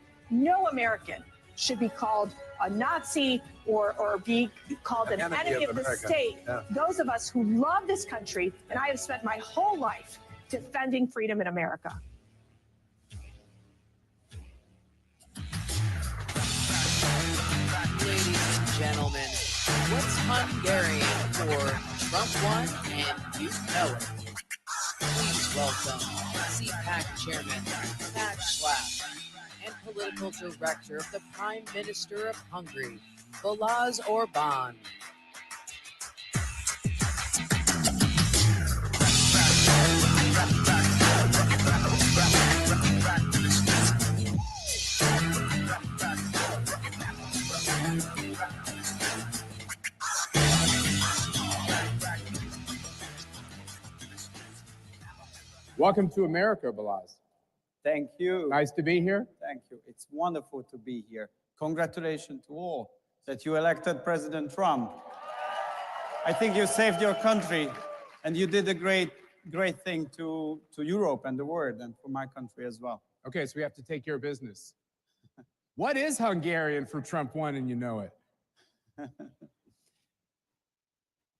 should be called a Nazi or be called an enemy of the state. Yeah. Those of us who love this country, and I have spent my whole life defending freedom in America. Ladies and gentlemen, what's Hungarian for Trump won and you know it? Please welcome Cpac Chairman Matt Schlapp and Political Director of the Prime Minister of Hungary, Balázs Orbán. Welcome to America, Balázs. Thank you. Nice to be here. Thank you. It's wonderful to be here. Congratulations to all that you elected President Trump. I think you saved your country and you did a great thing to Europe and the world and for my country as well. Okay, so we have to take care of business. What is Hungarian for Trump won and you know it?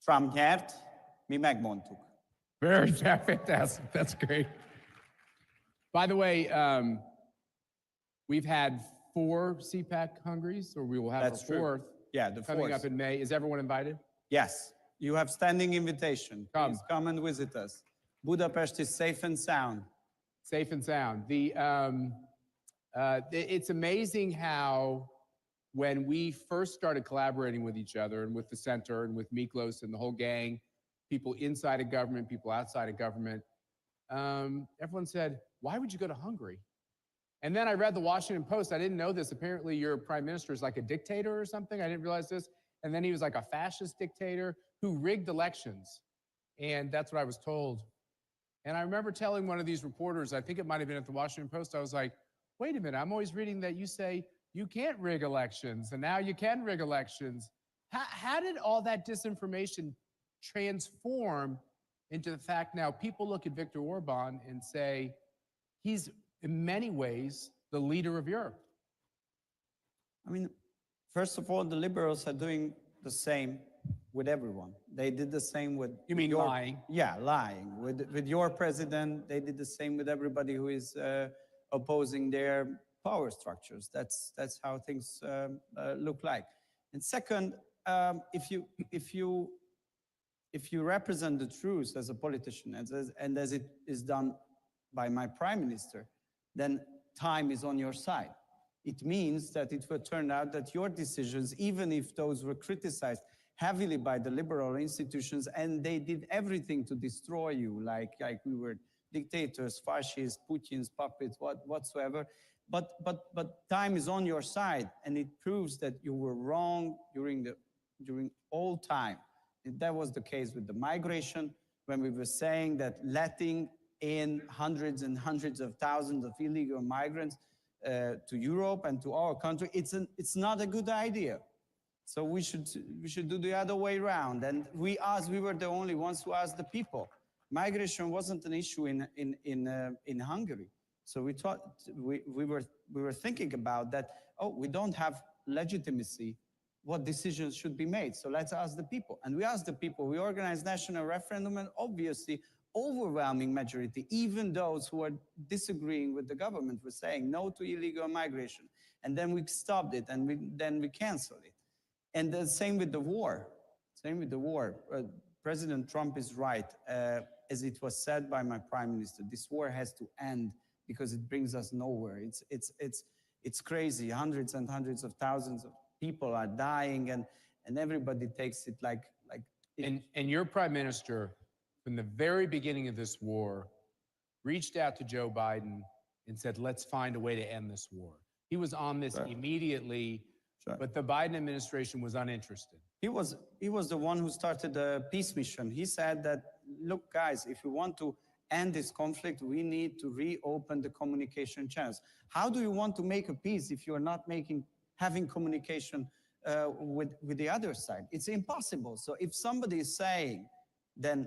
Trump nyert, mi megmondtuk. Very fantastic. That's great. By the way, we've had 4 Cpac Hungaries, or we will have That's a 4th. True. Yeah, the coming 4th. up in May. Is everyone invited? Yes, you have standing invitation. Come. Please come and visit us. Budapest is safe and sound. Safe and sound. It's amazing how when we first started collaborating with each other and with the center and with Miklos and the whole gang, people inside of government, people outside of government, everyone said, why would you go to Hungary? And then I read the Washington Post. I didn't know this. Apparently your prime minister is like a dictator or something. I didn't realize this. And then he was like a fascist dictator who rigged elections. And that's what I was told. And I remember telling one of these reporters, I think it might've been at the Washington Post, I was like, wait a minute, I'm always reading that you say you can't rig elections, and now you can rig elections. How did all that disinformation transform into the fact now people look at Viktor Orban and say, he's in many ways the leader of Europe? I mean, first of all, the liberals are doing the same with everyone. They did the same with... You mean lying? Yeah, lying. With your president, they did the same with everybody who is opposing their power structures. That's how things look like. And second, if you represent the truth as a politician, and as it is done by my prime minister, then time is on your side. It means that it will turn out that your decisions, even if those were criticized heavily by the liberal institutions, and they did everything to destroy you, like we were dictators, fascists, Putin's puppets, whatsoever, but time is on your side, and it proves that you were wrong during all time. And that was the case with the migration, when we were saying that letting in hundreds and hundreds of thousands of illegal migrants to Europe and to our country, it's not a good idea. So we should do the other way around. And we were the only ones who asked the people. Migration wasn't an issue in Hungary. So we thought we were thinking about that. Oh, we don't have legitimacy. What decisions should be made? So let's ask the people. And we asked the people. We organized national referendum, and obviously overwhelming majority, even those who are disagreeing with the government, were saying no to illegal migration. And then we stopped it, and then we canceled it. And the same with the war. Same with the war. President Trump is right. As it was said by my prime minister, this war has to end because it brings us nowhere. It's crazy. Hundreds and hundreds of thousands of people are dying, and everybody takes it like And your prime minister, from the very beginning of this war, reached out to Joe Biden and said, let's find a way to end this war. He was on this immediately, but the Biden administration was uninterested. He was the one who started the peace mission. He said that, look, guys, if we want to end this conflict, we need to reopen the communication channels. How do you want to make a peace if you are not having communication with the other side? It's impossible. So if somebody is saying then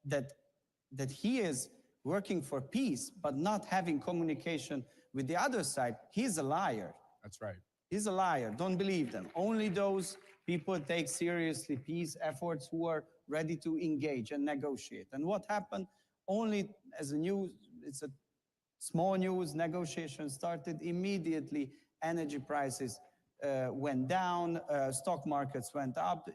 that he is working for peace but not having communication with the other side, he's a liar. That's right. He's a liar. Don't believe them. Only those people take seriously peace efforts who are ready to engage and negotiate. And what happened? Only as a news, it's a small news, negotiation started immediately. Energy prices went down, stock markets went up.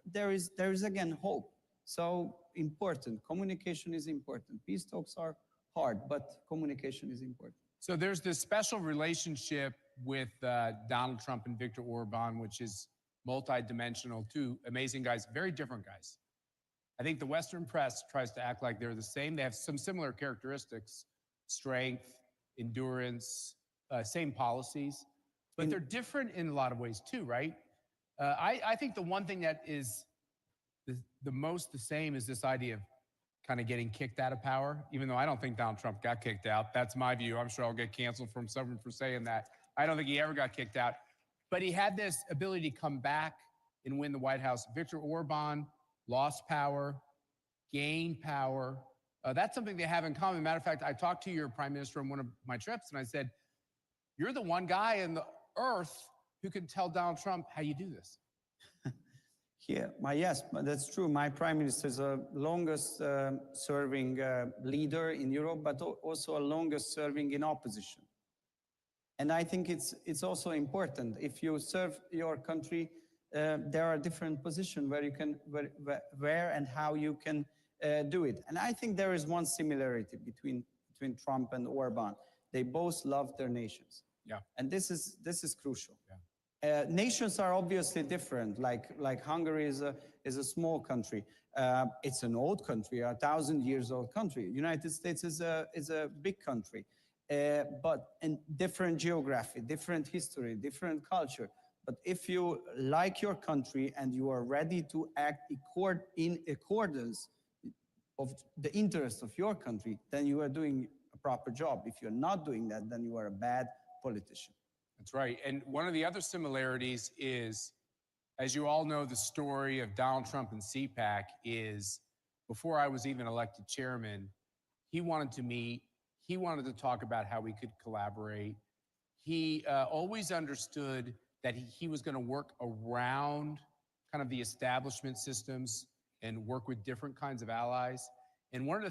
There is again hope. So important. Communication is important. Peace talks are hard, but communication is important. So there's this special relationship with Donald Trump and Viktor Orban, which is multidimensional. Two amazing guys, very different guys. I think the Western press tries to act like they're the same. They have some similar characteristics: strength, endurance, same policies, but they're different in a lot of ways too, right? I think the one thing that is the most the same is this idea of kind of getting kicked out of power, even though I don't think Donald Trump got kicked out. That's my view. I'm sure I'll get canceled from someone for saying that. I don't think he ever got kicked out. But he had this ability to come back and win the White House. Viktor Orban lost power, gained power. That's something they have in common. Matter of fact, I talked to your prime minister on one of my trips, and I said, you're the one guy on the earth who can tell Donald Trump how you do this. Yes, that's true. My prime minister is the longest serving leader in Europe, but also a longest serving in opposition. And I think it's also important. If you serve your country, there are different positions where you can, where and how you can do it. And I think there is one similarity between Trump and Orban. They both love their nations. Yeah. And this is crucial. Yeah. Nations are obviously different. Like Hungary is a small country. It's an old country, 1,000 years old country. United States is a big country, but in different geography, different history, different culture. But if you like your country and you are ready to act in accordance of the interest of your country, then you are doing a proper job. If you're not doing that, then you are a bad politician. That's right. And one of the other similarities is, as you all know, the story of Donald Trump and Cpac is, before I was even elected chairman, he wanted to meet, he wanted to talk about how we could collaborate. He always understood that he was going to work around kind of the establishment systems and work with different kinds of allies. And one of the